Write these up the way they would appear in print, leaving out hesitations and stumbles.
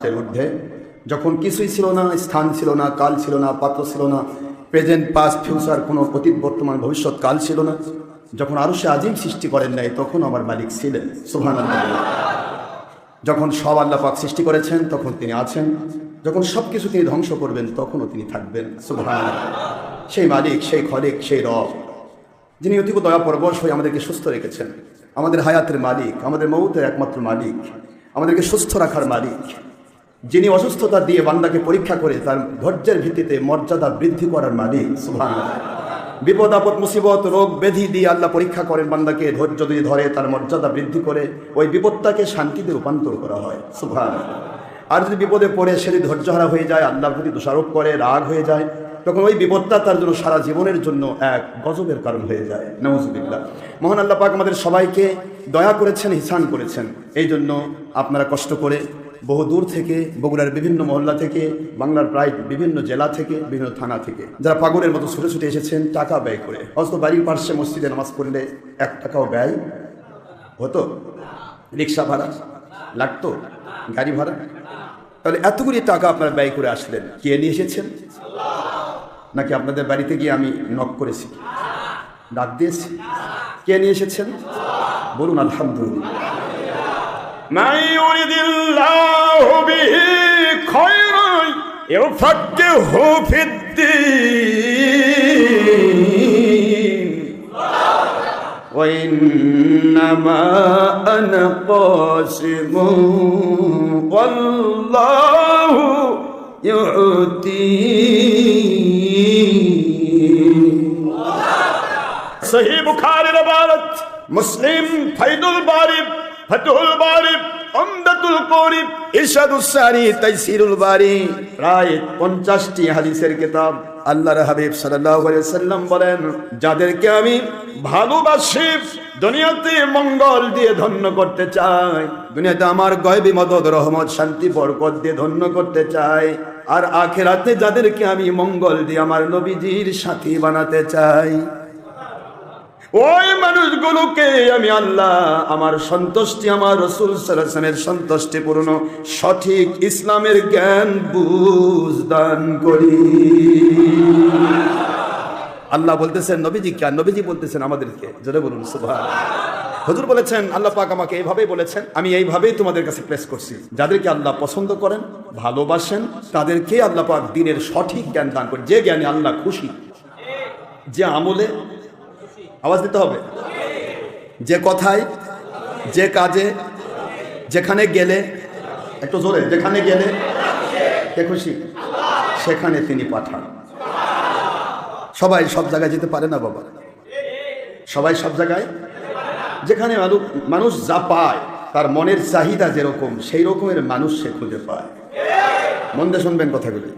এর ঊর্ধ্বে যখন কিছুই ছিল না, স্থান ছিল না, কাল ছিল না, পাত্র ছিল না, প্রেজেন্ট পাস্ট ফিউচার, কোনো অতীত বর্তমান ভবিষ্যৎ কাল ছিল না, যখন আরশে আজিম সৃষ্টি করেন নাই তখন আমার মালিক ছিলেন। সুবহানাল্লাহ। যখন সব আল্লাহ পাক সৃষ্টি করেছেন তখন তিনি আছেন, যখন সব কিছু তিনি ধ্বংস করবেন তখনও তিনি থাকবেন। সুবহানাল্লাহ। সেই মালিক, সেই খলিক, সেই রব, যিনি অতীব দয়া পরবশ হয়ে আমাদেরকে সুস্থ রেখেছেন, আমাদের হায়াতের মালিক, আমাদের মৌতের একমাত্র মালিক, আমাদেরকে সুস্থ রাখার মালিক, যিনি অসুস্থতা দিয়ে বান্দাকে পরীক্ষা করে তার ধৈর্যের ভিত্তিতে মর্যাদা বৃদ্ধি করার মালিক। সুবহানাল্লাহ। বিপদ আপদ মুসিবত রোগ ব্যাধি দিয়ে আল্লাহ পরীক্ষা করেন বান্দাকে, ধৈর্য যদি ধরে তার মর্যাদা বৃদ্ধি করে ওই বিপদটাকে শান্তিতে রূপান্তর করা হয়। সুবহানাল্লাহ। আর যদি বিপদে পড়ে সে যদি ধৈর্যহারা হয়ে যায়, আল্লাহর প্রতি দোষারোপ করে, রাগ হয়ে যায়, তখন ওই বিপদটা তার জন্য সারা জীবনের জন্য এক গজবের কারণ হয়ে যায়। নাউযুবিল্লাহ। মহান আল্লাহ পাক আমাদের সবাইকে দয়া করেছেন, ইহসান করেছেন। এই জন্য আপনারা কষ্ট করে বহু দূর থেকে, বগুড়ার বিভিন্ন মহল্লা থেকে, বাংলার প্রায় বিভিন্ন জেলা থেকে, বিভিন্ন থানা থেকে যারা পাগলের মতো ছুটে ছুটে এসেছেন টাকা ব্যয় করে। অথচ বাড়ির পার্শ্বে মসজিদে নামাজ পড়লে 1 টাকাও ব্যয় হতো? রিক্সা ভাড়া লাগতো, গাড়ি ভাড়া? তাহলে এতগুলি টাকা আপনারা ব্যয় করে আসলেন, কে নিয়ে এসেছেন? নাকি আপনাদের বাড়িতে গিয়ে আমি নক করেছি, ডাক দিয়েছি? কে নিয়ে এসেছেন? বলুন আলহামদুলিল্লাহ। من يرد الله به خيرا يفقهه في الدين وإنما أنا قاسم والله يؤتي صحيح बुखारी रवायत, मुस्लिम फैदुल बारी, फतहुल बारी, উমদাতুল করি, ইরশাদুস সারি, তাইসিরুল বারি, প্রায় 50টি হাদিসের কিতাব। আল্লাহর হাবিব সাল্লাল্লাহু আলাইহি ওয়াসাল্লাম বলেন, যাদেরকে আমি ভালোবাসি, দুনিয়াতে মঙ্গল দিয়ে ধন্য করতে চাই, দুনিয়াতে আমার গায়বী মদদ রহমত শান্তি বরকত দিয়ে ধন্য করতে চাই, আর আখিরাতে যাদেরকে আমি মঙ্গল দিয়ে আমার নবীজির সাথী বানাতে চাই, ওই মানুষগুলোকে আমি আল্লাহ আমার সন্তুষ্টি, আমার রাসূল সাল্লাল্লাহু আলাইহি ওয়াসাল্লামের সন্তুষ্টি পূর্ণ সঠিক ইসলামের জ্ঞান বুঝ দান করি। আল্লাহ বলতেছেন নবীজি কে? নবীজি বলতেছেন আমাদেরকে। জোরে বলুন সুবহানাল্লাহ। হুজুর বলেছেন, আল্লাহ পাক আমাকে এইভাবেই বলেছেন, আমি এইভাবেই তোমাদের কাছে প্লেস করছি। যাদেরকে আল্লাহ পছন্দ করেন, ভালোবাসেন, তাদেরকে আল্লাহ পাক দ্বীনের সঠিক জ্ঞান দান করেন। যে জ্ঞানে আল্লাহ খুশি, যে আমলে, আওয়াজ দিতে হবে, যে কথায়, যে কাজে, যেখানে গেলে, একটু জোরে, যেখানে গেলে কে খুশি সেখানে তিনি পাঠান। সবাই সব জায়গায় যেতে পারে না বাবা, সবাই সব জায়গায়। যেখানে মানুষ যা পায়, তার মনের চাহিদা যেরকম, সেই রকমের মানুষ সে খুঁজে পায়। মন দিয়ে শুনবেন কথাগুলি।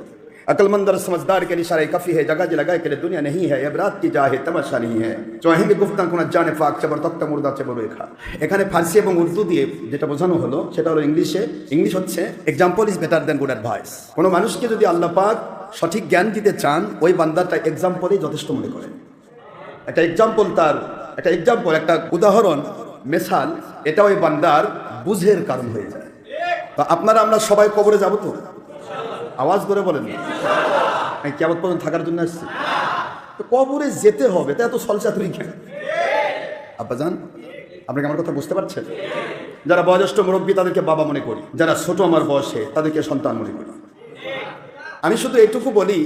अकलमंद और समझदार के इशारे काफी है, जगह जगह के लिए दुनिया नहीं है, इबरात की जाहे तमाशा नहीं है, চাহিদা গুফতান কোন জানে ফাক চবর তক্তা মুর্দা চবর রেখা। এখানে ফার্সি এবং উর্দু দিয়ে যেটা বোঝানো হলো সেটা হলো ইংলিশ হচ্ছে example is better then good advice. কোনো মানুষকে যদি আল্লাহ পাক সঠিক জ্ঞান দিতে চান, ওই বান্দাটা এক্সাম্পলই যথেষ্ট মনে করেন। একটা এক্সাম্পল, একটা উদাহরণ, মেসাল, এটা ওই বান্দার বুঝের কারণ হয়ে যায়। তো আপনারা আমরা সবাই কবরে যাব তো? আওয়াজ করে বলেন, আমি কিয়ামত পর্যন্ত থাকার জন্য আসছি? তো কবরে যেতে হবে, তা এত সলচাতুরি কেন? আব্বাজান, আপনাকে আমার কথা বুঝতে পারছেন? যারা বয়োজ্যেষ্ঠ মুরব্বী তাদেরকে বাবা মনে করি, যারা ছোট আমার বয়সে তাদেরকে সন্তান মনে করি। আমি শুধু এটুকু বলি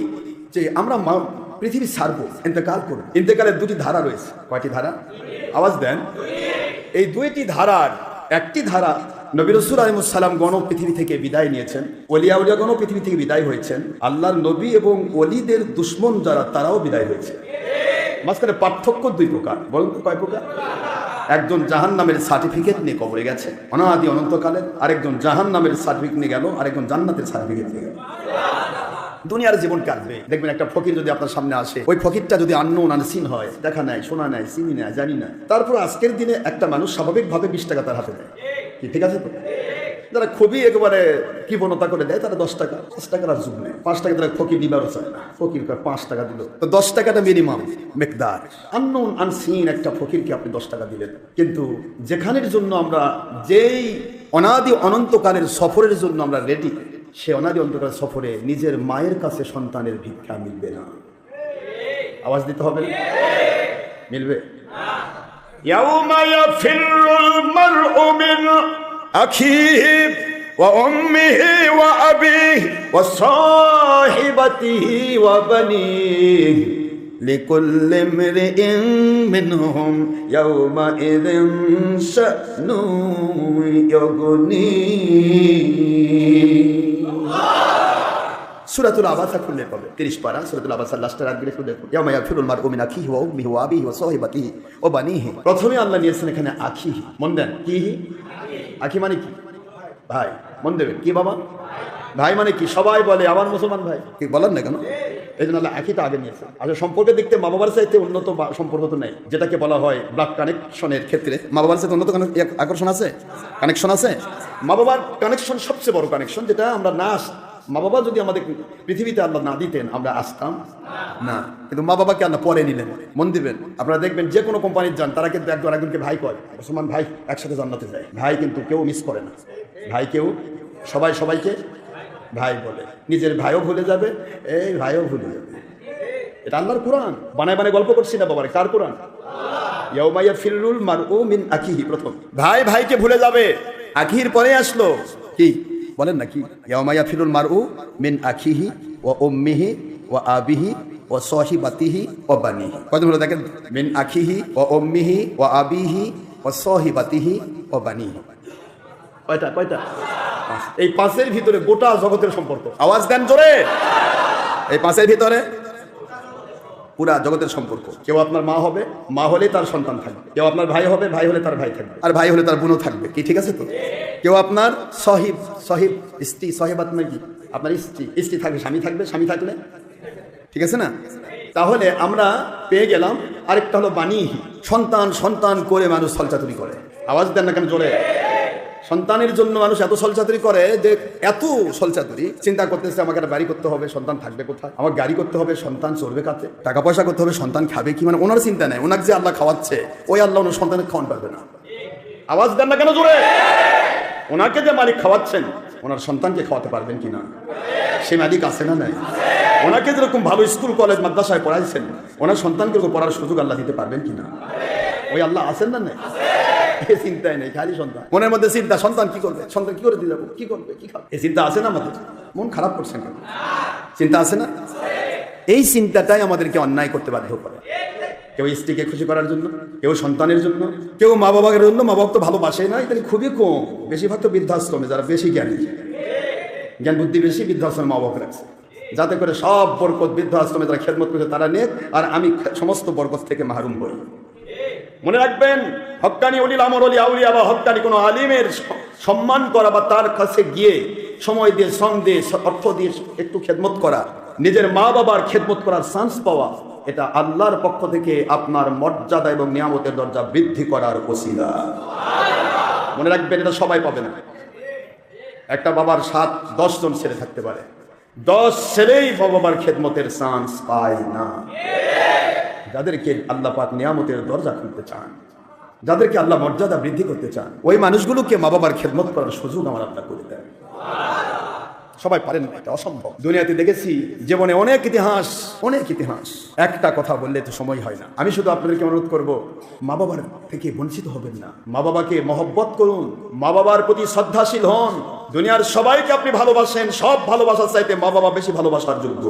যে আমরা পৃথিবী ছাড়বো, ইন্তেকাল করব। ইন্তেকালের 2টি ধারা রয়েছে। কয়টি ধারা? আওয়াজ দেন। এই 2টি ধারার একটি ধারা নবী রাসূল আলাইহিস সালাম গণ পৃথিবী থেকে বিদায় নিয়েছেন, ওলিয়া গণ পৃথিবী থেকে বিদায় হয়েছেন, আল্লাহর নবী এবং ওলিদের দুশমন যারা তারাও বিদায় হয়েছে। মাঝখানে পার্থক্য 2 প্রকার। বলুন তো কয় প্রকার? একজন জাহান্নামের সার্টিফিকেট নিয়ে কবরে গেছে অনাদি অনন্তকালের, আরেকজন জাহান্নামের সার্টিফিকেট নিয়ে গেল, আরেকজন জান্নাতের সার্টিফিকেট নিয়ে গেল। দুনিয়ার জীবন কাটবে, দেখবেন একটা ফকির যদি আপনার সামনে আসে, ওই ফকিরটা যদি আননোন আনসিন হয়, দেখা নাই, শোনা নাই, চিনি না, জানি না, তারপর আজকের দিনে একটা মানুষ স্বাভাবিকভাবে 20 টাকা তার হাতে দেয়। কি ঠিক আছে তো? যারা খুবই একেবারে কৃপণতা করে দেয় তারা 10 টাকা, 5 টাকার আর যুগ নেই। 5 টাকা তারা ফকির দিবারও চায় না, ফকির 5 টাকা দিল, তো 10 টাকাটা মিনিমাম মেকদার। আননোন আনসিন একটা ফকিরকে আপনি 10 টাকা দিলেন, কিন্তু যেখানের জন্য আমরা যেই অনাদি অনন্তকালের সফরের জন্য আমরা রেডি, সে অনাদি অনন্তকালের সফরে নিজের মায়ের কাছে সন্তানের ভিক্ষা মিলবে না। আওয়াজ দিতে হবে না? মিলবে? ইয়াউমা ইয়াফিরুল মারউ মিন আখিহি ওয়া উম্মিহি ওয়া আবিহি ওয়া সাহিবাতিহি ওয়া বানিহি লিকুল্লি ইমরিইন মিনহুম ইয়াউমাইযিন শা'নুন ইউগনিহি। সূরাতুল আবাসা খুললে পাবে, 30 পারা সূরাতুল আবাসার লাস্টের আয়াতগুলো খুলে দেখো। ইয়াউমা ইয়াফিরুল মারউ মিন আখিহি ওয়া উম্মিহি ওয়া আবিহি ওয়া সাহিবাতিহি ওয়া বানিহি। প্রথমে আল্লাহ নিয়েছেন এখানে আখিহি, মন দেন। কি আখি মানে কি? ভাই। মন দেবেন। কি বাবা? ভাই মানে কি? সবাই বলে আমার মুসলমান ভাই, কি বলেন না কেন? এই জন্য আল্লাহ আখিটা আগে নিয়েছে। আসলে সম্পর্কে দেখতে মা বাবার চাইতে উন্নত সম্পর্ক তো নেই, যেটাকে বলা হয় ব্লাড কানেকশনের ক্ষেত্রে মা বাবার চাইতে উন্নত আকর্ষণ আছে, কানেকশন আছে। মা বাবার কানেকশন সবচেয়ে বড় কানেকশন, যেটা আমরা না, মা বাবা যদি আমাদের পৃথিবীতে আল্লাহ না দিতেন আমরা আসতাম না। কিন্তু মা বাবাকে আল্লাহ পরে নিলেন। মন দিবেন, আপনারা দেখবেন যে কোনো কোম্পানির যান, তারা কিন্তু একজন একজনকে ভাই কয়, মুসলমান ভাই একসাথে জান্নাতে যায়। ভাই কিন্তু কেউ মিস করে না, ভাই কেউ, সবাই সবাইকে ভাই বলে। নিজের ভাইও ভুলে যাবে, এই ভাইও ভুলে যাবে। এটা আল্লাহর কোরআন, বানায় বানায় গল্প করছি না বাবারে। কার কোরআন? ইয়াউমা ইয়াফিরুল মারউ মিন আখিহি। প্রথম ভাই ভাইকে ভুলে যাবে, আখির পরে আসলো কি বলেন না? কি? ইয়াউমা ইয়াফিরুল মারউ মিন আখিহি ওয়া উম্মিহি ওয়া আবিহি ওয়া সাহিবাতিহি ওয়া বানিহি। কয়জন হলো দেখেন? মিন আখিহি ওয়া উম্মিহি ওয়া আবিহি ওয়া সাহিবাতিহি ওয়া বানিহি। কয়টা? কয়টা? এই পাঁচের ভিতরে গোটা জগতের সম্পর্ক। আওয়াজ দেন জোরে। এই পাঁচের ভিতরে পুরা জগতের সম্পর্ক। কেউ আপনার মা হবে, মা হলে তার সন্তান থাকবে। কেউ আপনার ভাই হবে, ভাই হলে তার ভাই থাকবে, আর ভাই হলে তার বোনও থাকবে। কি ঠিক আছে তো? কেউ আপনার সহিব, সহিব স্ত্রী, সহিবাত মানে কি? আপনার স্ত্রী, স্ত্রী থাকবে, স্বামী থাকবে, স্বামী থাকলে, ঠিক আছে না? তাহলে আমরা পেয়ে গেলাম আরেকটা হলো বানিহি। সন্তান সন্তান করে মানুষ ছলচাতুরি করে। আওয়াজ দেন না কেন জোরে? সন্তানের জন্য মানুষ এত ছলচাতুরি করে যে এত ছলচাতুরি, চিন্তা করতেছে আমাকে একটা বাড়ি করতে হবে, সন্তান থাকবে কোথায়? আমার গাড়ি করতে হবে, সন্তান চলবে কাতে? টাকা পয়সা করতে হবে, সন্তান খাবে কি? মানে ওনার চিন্তা নেই, ওনাকে যে আল্লাহ খাওয়াচ্ছে ওই আল্লাহ ওনার সন্তানের খাওয়ান পারবে না। আওয়াজ দেন না কেন জোরে? ওনাকে যে মালিক খাওয়াচ্ছেন ওনার সন্তানকে খাওয়াতে পারবেন কিনা? সে মালিক আছে না নাই? ওনাকে যেরকম ভালো স্কুল কলেজ মাদ্রাসায় পড়াইছেন ওনার সন্তানকে পড়ার সুযোগ আল্লাহ দিতে পারবেন কিনা? ওই আল্লাহ আছেন না নাই? এই চিন্তাই নেই, খালি সন্তান। মনের মধ্যে চিন্তা, সন্তান কি করবে, সন্তান কি করে দিয়ে যাবো, কি করবে, কি খাবে, এই চিন্তা আছে না আমাদের? মন খারাপ করছেন কেন? চিন্তা আছে না? এই চিন্তাটাই আমাদেরকে অন্যায় করতে বাধ্য করে। কেউ স্ত্রীকে খুশি করার জন্য, কেউ সন্তানের জন্য, কেউ মা বাবার জন্য। মা বাবা তো ভালোবাসে না, এটা খুবই কম। বেশিরভাগ তো বৃদ্ধাশ্রমে, যারা বেশি জ্ঞানী, জ্ঞান বুদ্ধি বেশি, বৃদ্ধাশ্রমে মা বাবা রাখছে, যাতে করে সব বরকত বৃদ্ধাশ্রমে যারা খেদমত করছে তারা নেক, আর আমি সমস্ত বরকত থেকে মাহরুম হই। মনে রাখবেন, হক্কানি উলিল আমর ওলি আউলিয়া বা হক্কানি কোনো আলিমের সম্মান করা বা তার কাছে গিয়ে সময় দিয়ে, শ্রম দিয়ে, অর্থ দিয়ে একটু খেদমত করা, নিজের মা বাবার খেদমত করার চান্স পাওয়া, এটা আল্লাহর পক্ষ থেকে আপনার মর্যাদা এবং নিয়ামতের দরজা বৃদ্ধি করার ওসিলা। মনে রাখবেন, এটা সবাই পাবে না। একটা বাবার 7-10 জন ছেলে থাকতে পারে, 10 ছেলেই বাবার খেদমতের চান্স পায় না। যাদেরকে আল্লাহ পাক নিয়ামতের দরজা খুলতে চান, যাদেরকে আল্লাহ মর্যাদা বৃদ্ধি করতে চান, ওই মানুষগুলোকে মা বাবার খেদমত করার সুযোগ আমার আপনার করে দেন। সবাই পারেন না, এটা অসম্ভব। দুনিয়াতে দেখেছি জীবনে অনেক ইতিহাস, অনেক ইতিহাস। একটা কথা বললে তো সময় হয় না। আমি শুধু আপনাদেরকে অনুরোধ করব, মা বাবার থেকে বঞ্চিত হবেন না। মা বাবাকে মহব্বত করুন, মা বাবার প্রতি শ্রদ্ধাশীল হন। দুনিয়ার সবাইকে আপনি ভালোবাসেন, সব ভালোবাসার চাইতে মা বাবা বেশি ভালোবাসার যোগ্য।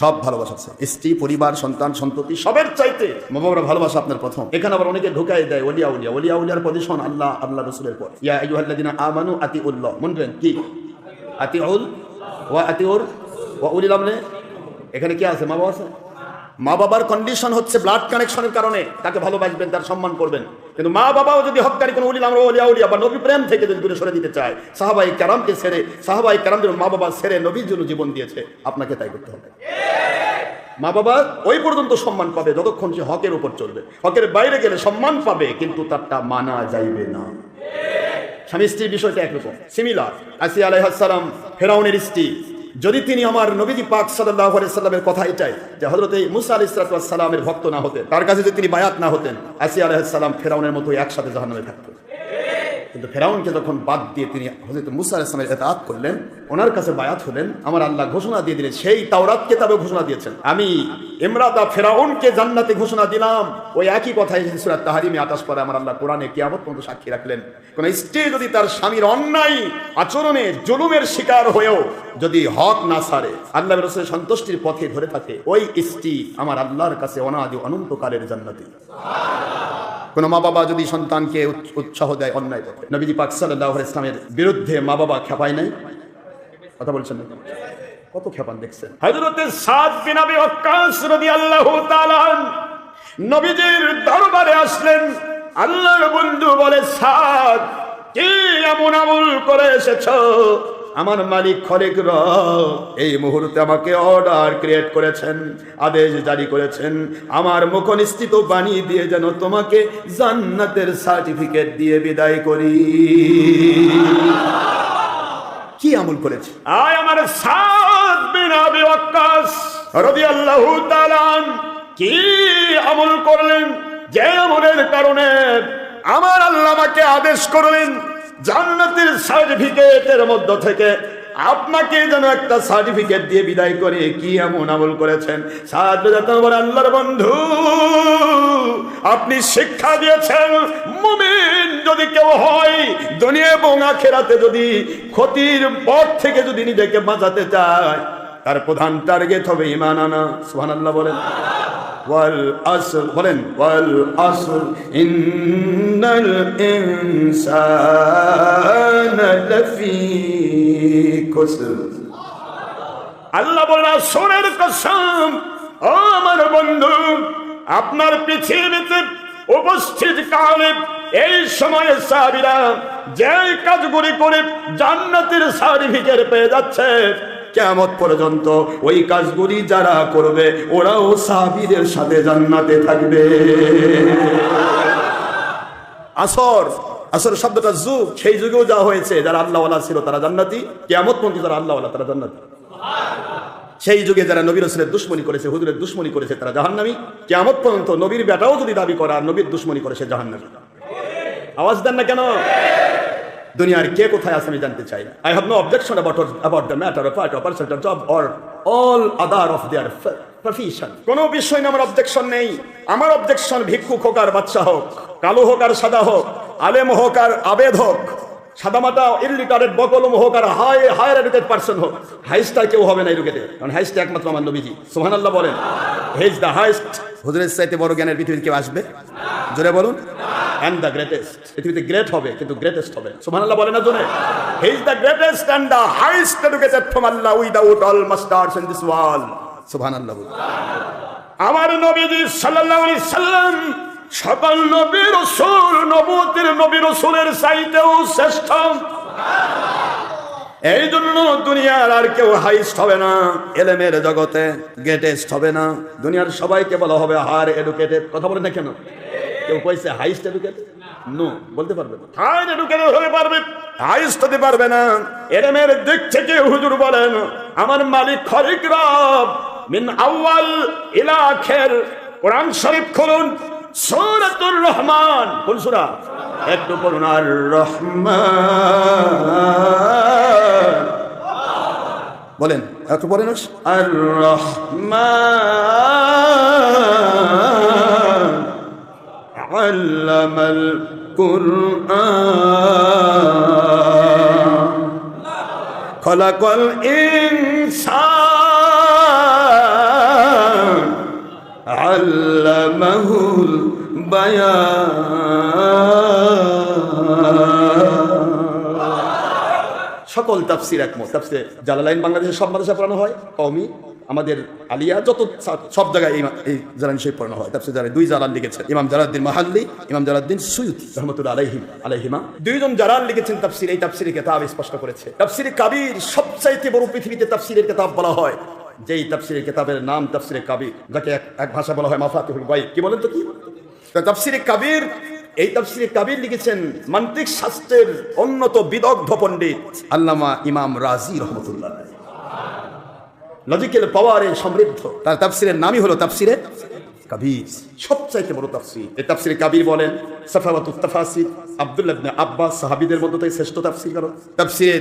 সব ভালোবাসা আছে, স্ত্রী, পরিবার, সন্তান, সন্ততি, সবের চাইতে মা বাবার ভালোবাসা আপনার প্রথম। এখানে আবার অনেকে ঢুকাই দেয় ওলিয়া উলিয়া। ওলিয়া উলিয়ার পজিশন আল্লাহ, আল্লাহ রসুলের পর। ইয়া আইয়ুহাল্লাযিনা আমানু আতিউল্লাহ। মনে রাখবেন কি? আতিউল ওয়া আতিউর ওয়া উলিল আমরি। এখানে কি আছে? মা বাবা আছে। মা বাবার কন্ডিশন হচ্ছে ব্লাড কানেকশনের কারণে তাকে ভালোবাসবেন, তার সম্মান করবেন। কিন্তু মা বাবাও যদি হক্কানি কোনো উলিল আমর ওলিয়া উলিয়া বা নবী প্রেম থেকে যদি দূরে সরে দিতে চায়, সাহাবায়ে কেরামকে ছেড়ে, সাহাবায়ে কেরামদের মা বাবা ছেড়ে নবীর জন্য জীবন দিয়েছে, আপনাকে তাই করতে হবে। মা বাবা ওই পর্যন্ত সম্মান পাবে যতক্ষণ সে হকের উপর চলবে। হকের বাইরে গেলে সম্মান পাবে, কিন্তু তারটা মানা যাইবে না। স্বামী স্ত্রীর বিষয়টা একরকম, সিমিলার। আসিয়া আলাইহিস সালাম ফেরাউনের স্ত্রী, যদি তিনি আমার নবীজি পাক সাল্লাল্লাহু আলাইহি সাল্লামের কথা এটাই যে হযরত মুসা আলাইহিস সালামের ভক্ত না হতেন, তার কাছে যদি তিনি বায়াত না হতেন, আসিয়া আলাইহিস সালাম ফেরাউনের মতো একসাথে জাহান্নামে থাকতেন। কিন্তু ফেরাউনকে যখন বাদ দিয়ে তিনি হযরত মুসা আলাইহিস সালামের ইতাআত করলেন, ওনার কাছে বায়াত হলেন, আমার আল্লাহ ঘোষণা দিয়ে দিলেন, সেই তাওরাত কিতাবে ঘোষণা দিয়েছেন, আমি ইমরাতা ফেরাউনকে জান্নাতে ঘোষণা দিলাম। ওই একই কথা এসেছে সূরা তাহরিমে 28 পরে আমার আল্লাহ কোরআনে কিয়ামত পর্যন্ত সাক্ষী রাখলেন। কোন স্ত্রী যদি তার স্বামীর অন্যায় আচরণে জুলুমের শিকার হয়েও যদি হক না ছাড়ে, আল্লাহর রাসূলের সন্তুষ্টির পথে ধরে থাকে, ওই স্ত্রী আমার আল্লাহর কাছে অনাদি অনন্তকালের জান্নাতি। কোন মা বাবা যদি সন্তানকে উৎসাহ দেয় অন্যায় পথে, নবীজি পাক সাল্লাল্লাহু আলাইহি ওয়াসাল্লামের বিরুদ্ধে মা বাবা খেপায় নাই? কথা বলছেন না? কত খেপান দেখছেন। হযরতে সাদ বিন আবি ওয়াক্কাস রাদিয়াল্লাহু তাআলা নবীজির দরবারে আসলেন। আল্লাহর বন্ধু বলে, সাদ কি এমন আমল করে এসেছো? আমার মালিক খলিক রব এই মুহূর্তে আমাকে অর্ডার ক্রিয়েট করেছেন, আদেশ জারি করেছেন, আমার মুখ নিশ্চিত বাণী দিয়ে যেন তোমাকে জান্নাতের সার্টিফিকেট দিয়ে বিদায় করি। কি আমল করেছে? আয় আমার সাদ বিন আবি ওয়াক্কাস রাদিয়াল্লাহু তাআলা কি আমল করলেন, যে আমলের কারণে আমার আল্লাহ আমাকে আদেশ করলেন জান্নাতের সার্টিফিকেটের মধ্য থেকে আপনাকে যেন একটা সার্টিফিকেট দিয়ে বিদায় করে। কি এমন আমল করেছেন? সাদ বলে, আল্লাহর বন্ধু আপনি শিক্ষা দিয়েছেন মুমিন যদি কেউ হয়, দুনিয়া এবং আখিরাতে যদি ক্ষতির পথ থেকে যদি নিজেকে বাঁচাতে চায়, তার প্রধান টার্গেট হবে ঈমান আনা। সুবহানাল্লাহ বলেন। ওয়াল আসর বলেন, ওয়াল আসর ইন্নাল ইনসানা লাফি খুসর। আল্লাহ বলেন, আসরের কসম, ও আমার বন্ধু, আপনার পৃথিবীতে উপস্থিত কালে এই সময়ে সাহাবীরা যে কাজগুলি করে জান্নাতের সার্টিফিকেট পেয়ে যাচ্ছে, কিয়ামত পর্যন্ত ওই কাজগুলি যারা করবে ওরাও সাহাবীদের সাথে জান্নাতে থাকবে। আসর, আসর শব্দটা যুগ, সেই যুগেও যা হয়েছে, যারা আল্লাহওয়ালা ছিল তারা জান্নাতি, কিয়ামত পর্যন্ত যারা আল্লাহওয়ালা তারা জান্নাতি। সেই যুগে যারা নবী রাসূলের দুশমনি করেছে, হুজুরের দুশমনি করেছে, তারা জাহান্নামী। কিয়ামত পর্যন্ত নবীর বেটাও যদি দাবি করে আর নবীর দুশমনি করে সে জাহান্নামী। আওয়াজ দেন না কেন? দুনিয়ার কে কোথায় আছে আমি জানতে চাই না। I have no objection about the matter of part of person job or all other of their profession. কোনো বিষয় নিয়ে আমার অবজেকশন নেই। আমার অবজেকশন ভিক্ষুক হোক আর বাচ্চা হোক, কালো হোক আর সাদা হোক, আলেম হোক আর আবেদ হোক, সাদামাটা ইলিটারেট বকলম হোক আর হায়ার এডুকেটেড পারসন হোক, হাইস্টটা কেউ হবে না এই রুগেতে, কারণ হাইস্টটা একমাত্র আমার নবীজি। সুবহানাল্লাহ বলেন। He is the highest. হুজুরের চাইতে বড় জ্ঞানের পৃথিবীতে কেউ আসবে? জোরে বলুন। and the greatest. পৃথিবীতে গ্রেট হবে কিন্তু গ্রেটেস্ট হবে। সুবহানাল্লাহ বলেন না জোরে? হি is the greatest and the highest educated from Allah without all masters in this world. সুবহানাল্লাহ বলুন। আমার নবীজি সাল্লাল্লাহু আলাইহি সাল্লাম সকল নবী রাসূল, নবুয়তের নবী রাসূলের চাইতেও শ্রেষ্ঠ। এই জন্য দুনিয়ার আর কেউ হাইস্ট হবে না, এলেমের জগতে গ্রেটেস্ট হবে না। দুনিয়ার সবাইকে বলা হবে হায়ার এডুকেটেড। কথা বলেন না কেন? কেউ কইছে হাইস্ট এডুকেটেড? নো, বলতে পারবে না। হায়ার এডুকেটেড হতে পারবে, হাইস্ট হতে পারবে না। এলেমের দিক থেকে হুজুর বলেন, আমার মালিক খলিক রব মিন আউয়াল ইলা আখির। কোরআন শরীফ খুলুন, সূরাতুর রহমান। কোন সূরা? একটু পড়ুন, আর রহমান বলেন, একটু পড়েন, আর রহমান আল্লামাল কুরআন খলাকাল ইনসান আল্লামাহুল সকল তাফসির একমত। তাফসিরে জালালাইন বাংলাদেশের সব মাদ্রাসায় পড়ানো হয়, কওমি আমাদের আলিয়া যত সব জায়গায় এই জালালাইন শরীফ পড়ানো হয়। তাফসির যারা দুই জালাল লিখেছেন, ইমাম জালালউদ্দিন মাহাল্লি, ইমাম জালালউদ্দিন সুয়ুতি রাহমাতুল্লাহ আলাইহিমা, দুইজন জালাল লিখেছেন তাফসির। এই তাফসিরে কিতাব স্পষ্ট করেছে, তাফসিরে কাবীর সবচাইতে বড় পৃথিবীতে তাফসিরের কিতাব বলা হয়। যেই তাফসিরের কিতাবের নাম তাফসিরে কাবীর, যাকে এক ভাষা বলা হয় মাফাতিহুল গায়ব। কি বলেন তো কি? তাফসিরে কাবীর, এই তাফসিরে কাবীর লিখেছেন মান্তিক শাস্ত্রের উন্নত বিদগ্ধ পণ্ডিত আল্লামা ইমাম রাজি রহমাতুল্লাহ। লজিক্যাল পাওয়ারে সমৃদ্ধ তার তাফসিরের নামই হলো তাফসিরে কাবীর, সবচাইতে বড় তাফসীর। এই তাফসীরে কাবীর বলেন সাফাওয়াতুত তাফাসির, আব্দুল্লাহ ইবনে আব্বাস সাহাবীদের মধ্যে থেকে শ্রেষ্ঠ তাফসীরকার। তাফসীরে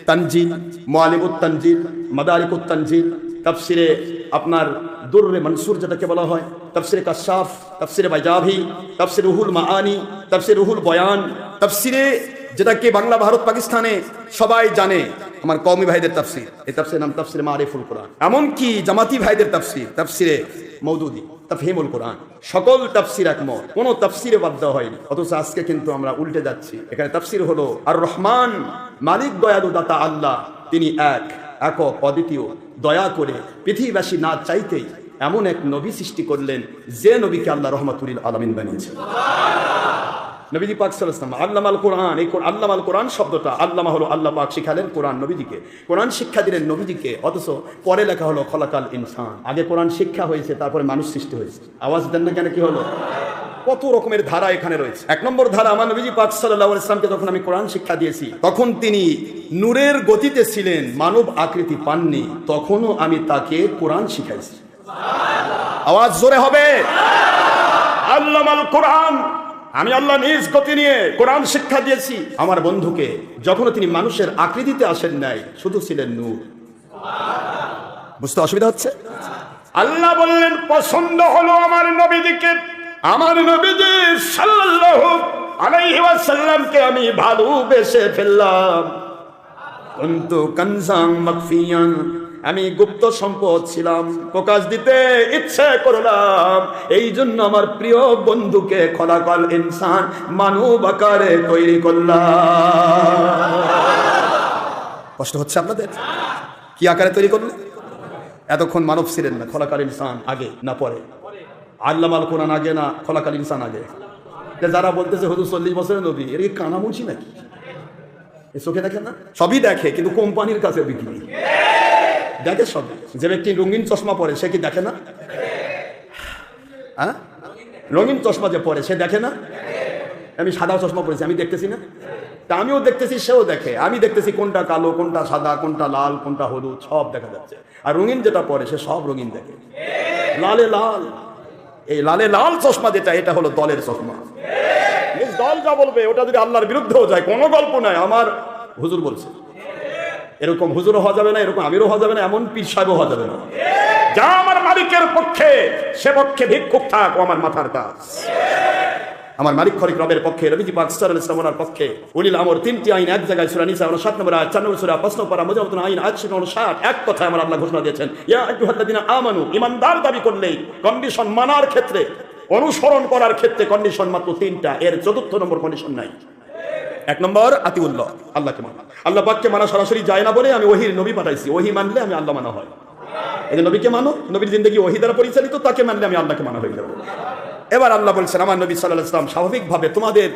তানজিল, মুআলিমুত তানজিল, মাদারিকুত তানজিল, তাফসীরে আপনার দুররে মনসুর যেটাকে বলা হয়, তাফসীরে কাশাফ, তাফসীরে বাইজাভি, তাফসীর রুহুল মাআনি, তাফসীর রুহুল বয়ান, তাফসীরে যেটাকে বাংলা ভারত পাকিস্তানে সবাই জানে আমার কওমি ভাইদের তাফসীর, এই তাফসীরের নাম তাফসীরে মারিফুল কোরআন। এমনকি জামাতি ভাইদের তাফসীর, তাফসীরে মওদুদি, তাফহিমুল কোরআন, সকল তাফসীর একমত, কোনো তাফসীরে বাদ দেওয়া হয়নি। অথচ আজকে কিন্তু আমরা উল্টে যাচ্ছি। এখানে তাফসীর হলো আর রহমান, মালিক দয়ালু দাতা আল্লাহ, তিনি একক অদ্বিতীয়, দয়া করে পৃথিবীবাসী না চাইতেই এমন এক নবী সৃষ্টি করলেন যে নবীকে আল্লাহ রহমাতুল আলামিন বানিয়েছেন। নবীজি পাক সাল্লাল্লাহু আলাইহি ওয়াসাল্লাম আল্লামাল কোরআন, এই আল্লামাল কোরআন শব্দটা আল্লামা হলো আল্লাহ পাক শিখালেন কোরআন নবীজিকে, কোরআন শিক্ষা দিলেন নবীজিকে। অথচ পরে লেখা হলো খলাকাল ইনসান। আগে কোরআন শিক্ষা হয়েছে, তারপরে মানুষ সৃষ্টি হয়েছে। আওয়াজ দেন না কেন? কি হলো? কত রকমের ধারা এখানে রয়েছে। এক নম্বর ধারা, আমার নবীজি পাক সাল্লাল্লাহু আলাইহি ওয়াসাল্লামকে যখন আমি কোরআন শিক্ষা দিয়েছি তখন তিনি নূরের গতিতে ছিলেন, মানব আকৃতি পাননি, তখনও আমি তাকে কোরআন শিখাইছি। আওয়াজ জোরে হবে। আল্লামাল কোরআন, আমি আল্লাহ নিজ গতি নিয়ে কোরআন শিক্ষা দিয়েছি আমার বন্ধুকে, যখন তিনি মানুষের আকৃতিতে আসেন নাই, শুধু ছিলেন নূর। বুঝতে অসুবিধা হচ্ছে? আল্লাহ বললেন পছন্দ হলো আমার নবীজিকে, আমার নবীজি সাল্লাল্লাহু আলাইহি ওয়াসাল্লামকে আমি ভালোবেসে ফেললাম। কুনতু কানজাম মাখফিয়ান, আমি গুপ্ত সম্পদ ছিলাম, প্রকাশ দিতে ইচ্ছে করলাম। এই জন্য আমার প্রিয় বন্ধুকে খলাকাল ইনসান, মানব আকারে তৈরি করলাম। কষ্ট হচ্ছে আপনাদের? কি আকারে তৈরি করলেন? এতক্ষণ মানব ছিলেন না, খলাকাল ইনসান আগে না পরে? আল্লামাল কোরআন আগে না খলাকাল ইনসান আগে? যারা বলতেছে হুজুর 40 বছরের নবী, এর কি কানামুচি নাকি? এ চোখে দেখেন না? সবই দেখে, কিন্তু কোম্পানির কাছে বিক্রি দেখে সব। যে ব্যক্তি রঙিন চশমা পরে সে কি দেখে না? হ্যাঁ, রঙিন চশমা যে পরে সে দেখে না? আমি সাদা চশমা পরেছি, আমি দেখতেছি না? তা আমিও দেখতেছি, সেও দেখে। আমি দেখতেছি কোনটা কালো, কোনটা সাদা, কোনটা লাল, কোনটা হলুদ, সব দেখা যাচ্ছে। আর রঙিন যেটা পরে সে সব রঙিন দেখে। লালে লাল, এই লালে লাল চশমা যেটা, এটা হলো দলের চশমা। দল যা বলবে ওটা যদি আল্লাহর বিরুদ্ধেও যায়, কোনো গল্প নাই। আমার হুজুর বলছে, এরকম হুজুরও হওয়া যাবে না, এরকম আমিরও হওয়া যাবে না, এমন পীর সাহেবও হওয়া যাবে না। যা আমার মালিকের পক্ষে, সে পক্ষে ভিক্ষুক থাক, ও আমার মাথার কাজ। আমার মালিক খলিক রবের পক্ষে, নবীজি পাক সাল্লাল্লাহু আলাইহি ওয়াসাল্লামের পক্ষে উলিল আমর, তিনটি আইন এক জায়গায়, সূরা নিসা 7 নম্বর আয়াত, 4 নম্বর সূরা 5 নম্বর পারা, মুজাওয়াতুন আইন আয়াত 60, এক কথায় আমার আল্লাহ ঘোষণা দিয়েছেন, ইয়া আইয়ুহাল্লাযিনা আমানু, ঈমানদার দাবি করলেই কন্ডিশন মানার ক্ষেত্রে, অনুসরণ করার ক্ষেত্রে কন্ডিশন মাত্র 3টা, এর চতুর্থ নম্বর কন্ডিশন নাই। এক নম্বর আতিউল্লাহ, আল্লাহকে মানা। আল্লাহ পাককে মানা সরাসরি যায় না বলে আমি ওহীর নবী পাঠাইছি, ওহী মানলে আমি আল্লাহ মানা হয়। এই যে নবীকে মানো, নবীর জিন্দেগি ওহী দ্বারা পরিচালিত, তাকে মানলে আমি আল্লাহকে মানা হয়ে যাবে। এবার আল্লাহ বলছেন আমার নবী সাল্লাল্লাহু আলাইহি ওয়াসাল্লাম স্বাভাবিকভাবে তোমাদের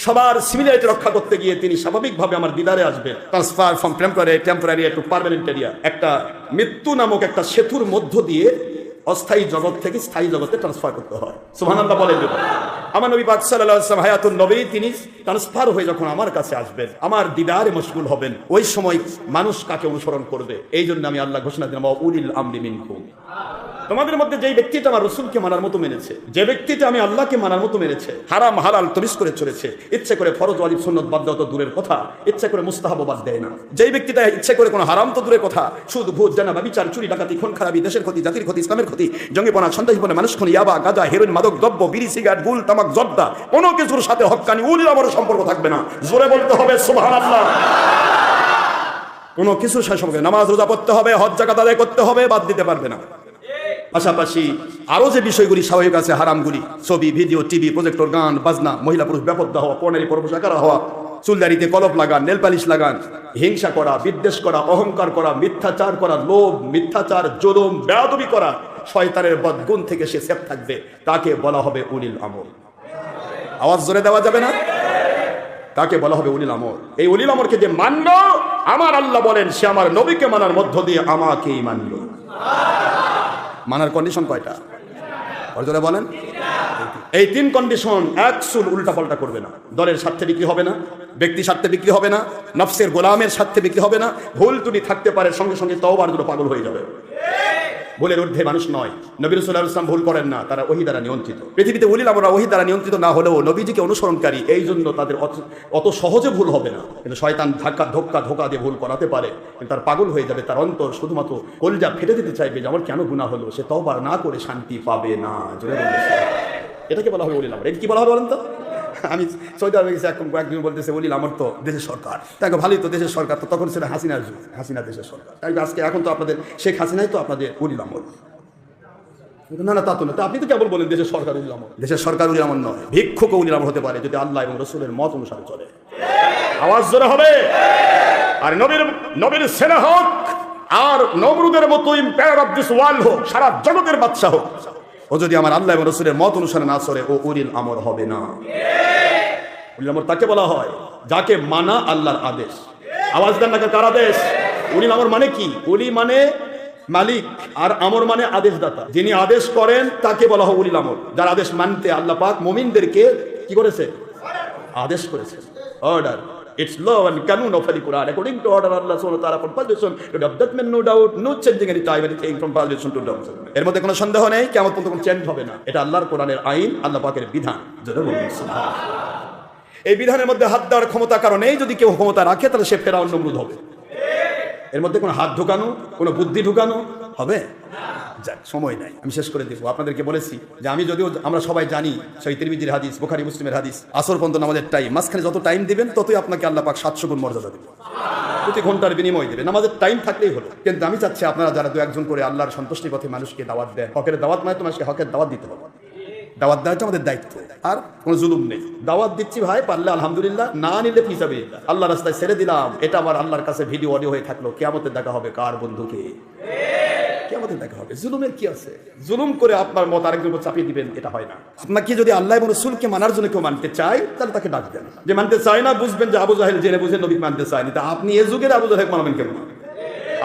সবার সিমিলারিটি রক্ষা করতে গিয়ে তিনি স্বাভাবিকভাবে আমার দিদারে আসবেন। Transfer from temporary to permanent area, একটা মৃত্যু নামক একটা সেতুর মধ্য দিয়ে অস্থায়ী জগৎ থেকে স্থায়ী জগতে ট্রান্সফার করতে হয়। সুবহানাল্লাহ বলেন। আমার নবী পাক সাল্লাল্লাহু আলাইহি ওয়াসাল্লাম হায়াতুন নবী, তিনি ট্রান্সফার হয়ে যখন আমার কাছে আসবেন, আমার দিদারে মশগুল হবেন, ওই সময় মানুষ কাকে অনুসরণ করবে? এই জন্য আমি আল্লাহ ঘোষণা দিলাম উলিল আমরি মিনকুম। তোমাদের মধ্যে যেই ব্যক্তিটা আমার রাসূলকে মানার মতো মেনেছে, যে ব্যক্তিটা আমি আল্লাহকে মানার মতো মেনেছে, হারাম হালাল তমিজ করে চলেছে, ইচ্ছে করে ফরজ ওয়াজিব সুন্নাত বাদ দেওয়া তো দূরের কথা, ইচ্ছে করে মুস্তাহাব বাদ দেয় না, যেই ব্যক্তিটা ইচ্ছে করে কোনো হারাম তো দূরের কথা, সুদ ঘুষ জানা ব্যভিচার চুরি ডাকাতি খুন খারাপি, দেশের ক্ষতি, জাতির ক্ষতি, ইসলামের ক্ষতি, জঙ্গিপনা, সন্ত্রাসীপনা, মানুষ খুন, ইয়াবা, গাঁজা, হেরোইন, মাদক দ্রব্য, বিড়ি, সিগারেট, গুল, তামাক, জর্দা, কোনো কিছুর সাথে হক্কানি উলিল আমরের সম্পর্ক থাকবে না। জোরে বলতে হবে সুবহানাল্লাহ। কোনো কিছু সাথে সম্পর্ক, নামাজ রোজা পড়তে হবে, হজ যাকাত আদায় করতে হবে, বাদ দিতে পারবে না। পাশাপাশি আরো যে বিষয়গুলি স্বাভাবিক আছে, হারামগুলি, ছবি, ভিডিও, টিভি, প্রজেক্টর, গান বাজনা, মহিলা পুরুষ বেপর্দা হওয়া, পনেরি পরপোষাকার হওয়া, চুলদারিতে কলপ লাগান, নেল পালিশ লাগান, হিংসা করা, বিদ্বেষ করা, অহংকার করা, মিথ্যাচার করা, লোভ, মিথ্যাচার, জুলুম, বেয়াদবি করা, শয়তানের বদগুণ থেকে সে সেফ থাকবে, তাকে বলা হবে উলিল আমর। আওয়াজ জোরে দেওয়া যাবে না? তাকে বলা হবে উলিল আমর। এই উলিল আমরকে যে মানল, আমার আল্লাহ বলেন সে আমার নবীকে মানার মধ্য দিয়ে আমাকেই মানল। মানার কন্ডিশন কয়টা? জোরে বলেন। এই 3 কন্ডিশন, এক চুল উল্টা পাল্টা করবে না। দলের স্বার্থে বিক্রি হবে না, ব্যক্তি স্বার্থে বিক্রি হবে না, নফসের গোলামের স্বার্থে বিক্রি হবে না। ভুল ত্রুটি থাকতে পারে, সঙ্গে সঙ্গে তওবার জন্য পাগল হয়ে যাবে। ভুলের ঊর্ধ্বে মানুষ নয়। নবী রাসূলুল্লাহ সাল্লাল্লাহু আলাইহি ওয়াসাল্লাম ভুল করেন না, তারা ওহী দ্বারা নিয়ন্ত্রিত। পৃথিবীতে উলিল আমর ওহী দ্বারা নিয়ন্ত্রিত না হলেও নবীজিকে অনুসরণকারী, এই জন্য তাদের অত সহজে ভুল হবে না। কিন্তু শয়তান ধোঁকা দিয়ে ভুল করাতে পারে, কিন্তু তার পাগল হয়ে যাবে, তার অন্তর শুধুমাত্র কলজা ফেটে দিতে চাইবে যে আমার কেন গুনাহ হলো, সে তওবা না করে শান্তি পাবে না। জোরে বলুন, এটাকে বলা হবে উলিল আমর। এটা কি বলা হবে বলেন তো? আমি সৌদি আরবে গেছি, একজন বলতেছে উলিল আমর তো দেশের সরকার। তাকে ভালোই তো দেশের সরকার, তো তখন সেটা হাসিনা দেশের সরকার। আজকে এখন তো আপনাদের শেখ হাসিনাই তো আপনাদের উলিল আমর। না না, তা তো না, তা আপনি তো কেবল বলেন দেশের সরকার উলিল আমর। দেশের সরকার উলিল আমর নয়, ভিক্ষুক উলিল আমর হতে পারে যদি আল্লাহ এবং রাসূলের মত অনুসারে চলে। আওয়াজ জোরে হবে। আর নবীর সেনা হোক, আর নমরুদের মতো এম্পায়ার অফ দিস ওয়ার্ল্ড হোক, সারা জগতের বাদশা হোক, ও যদি আমার আল্লাহ এবং রাসূলের মত অনুসারে না চলে, ও উলিল আমর হবে না। উলিল আমর তাকে বলা হয় যাকে মানা আল্লাহর আদেশ। আওয়াজ দেন না, কার আদেশ? উলিল আমর মানে কি? উলি মানে মালিক, আর আমর মানে আদেশদাতা। যিনি আদেশ করেন তাকে বলা হয় উলিল আমর। যার আদেশ মানতে আল্লাহ পাক মুমিনদেরকে কি করেছে? আদেশ করেছে। Order, it's law and canon of the Quran. According to order Allah subhanahu wa ta'ala from position to that means no doubt, no changing any time anything from position to doubt. এর মধ্যে কোনো সন্দেহ নেই, কিয়ামত পর্যন্ত কোনো change হবে না। এটা আল্লাহর কোরআনের আইন, আল্লাহ পাকের বিধান। জোরে বলুন সুবহানাল্লাহ। এই বিধানের মধ্যে হাত দেওয়ার ক্ষমতা কারণ এই, যদি কেউ ক্ষমতা রাখে তাহলে সে ফেরাউন নমরুদ হবে। এর মধ্যে কোনো হাত ঢুকানো, কোনো বুদ্ধি ঢুকানো হবে? যাক, সময় নাই, আমি শেষ করে দেবো। আপনাদেরকে বলেছি যে আমরা সবাই জানি সেই তিরমিজির হাদিস, বুখারী মুসলিমের হাদিস, আসর পর্যন্ত নামাজের টাইম, মাঝখানে যত টাইম দিবেন ততই আপনাকে আল্লাহ পাক 700 গুণ মর্যাদা দেবে, প্রতি ঘন্টার বিনিময় দেবে। নামাজের টাইম থাকলেই হলো। কিন্তু আমি চাচ্ছি আপনারা যারা দু একজন করে আল্লাহর সন্তুষ্টির পথে মানুষকে দাওয়াত দেন, হকের দাওয়াত মানে তো মানুষকে হকের দাওয়াত দিতে হবে। দাওয়াত দেওয়াটা আমাদের দায়িত্ব, আর কোনো জুলুম নেই। দাওয়াত দিচ্ছি ভাই, পারলে আলহামদুলিল্লাহ, না নিলে ফি সাবিলিল্লাহ, আল্লাহ রাস্তায় ছেড়ে দিলাম। এটা আমার আল্লাহর কাছে ভিডিও অডিও হয়ে থাকলো, কিয়ামতে দেখা হবে কার বন্ধুকে, কিয়ামতে দেখা হবে। জুলুমের কি আছে? জুলুম করে আপনার মত আরেকজনের উপর চাপিয়ে দিবেন, এটা হয় না। আপনাকে যদি আল্লাহ এবং রাসূলকে মানার জন্য কেউ মানতে চায়, তাহলে তাকে ডাক দেন। যে মানতে চায় না, বুঝবেন যে আবু জাহেল জেনে বুঝে নবী মানতে চায়নি, তা আপনি এ যুগের আবু জাহেল মানবেন কেন?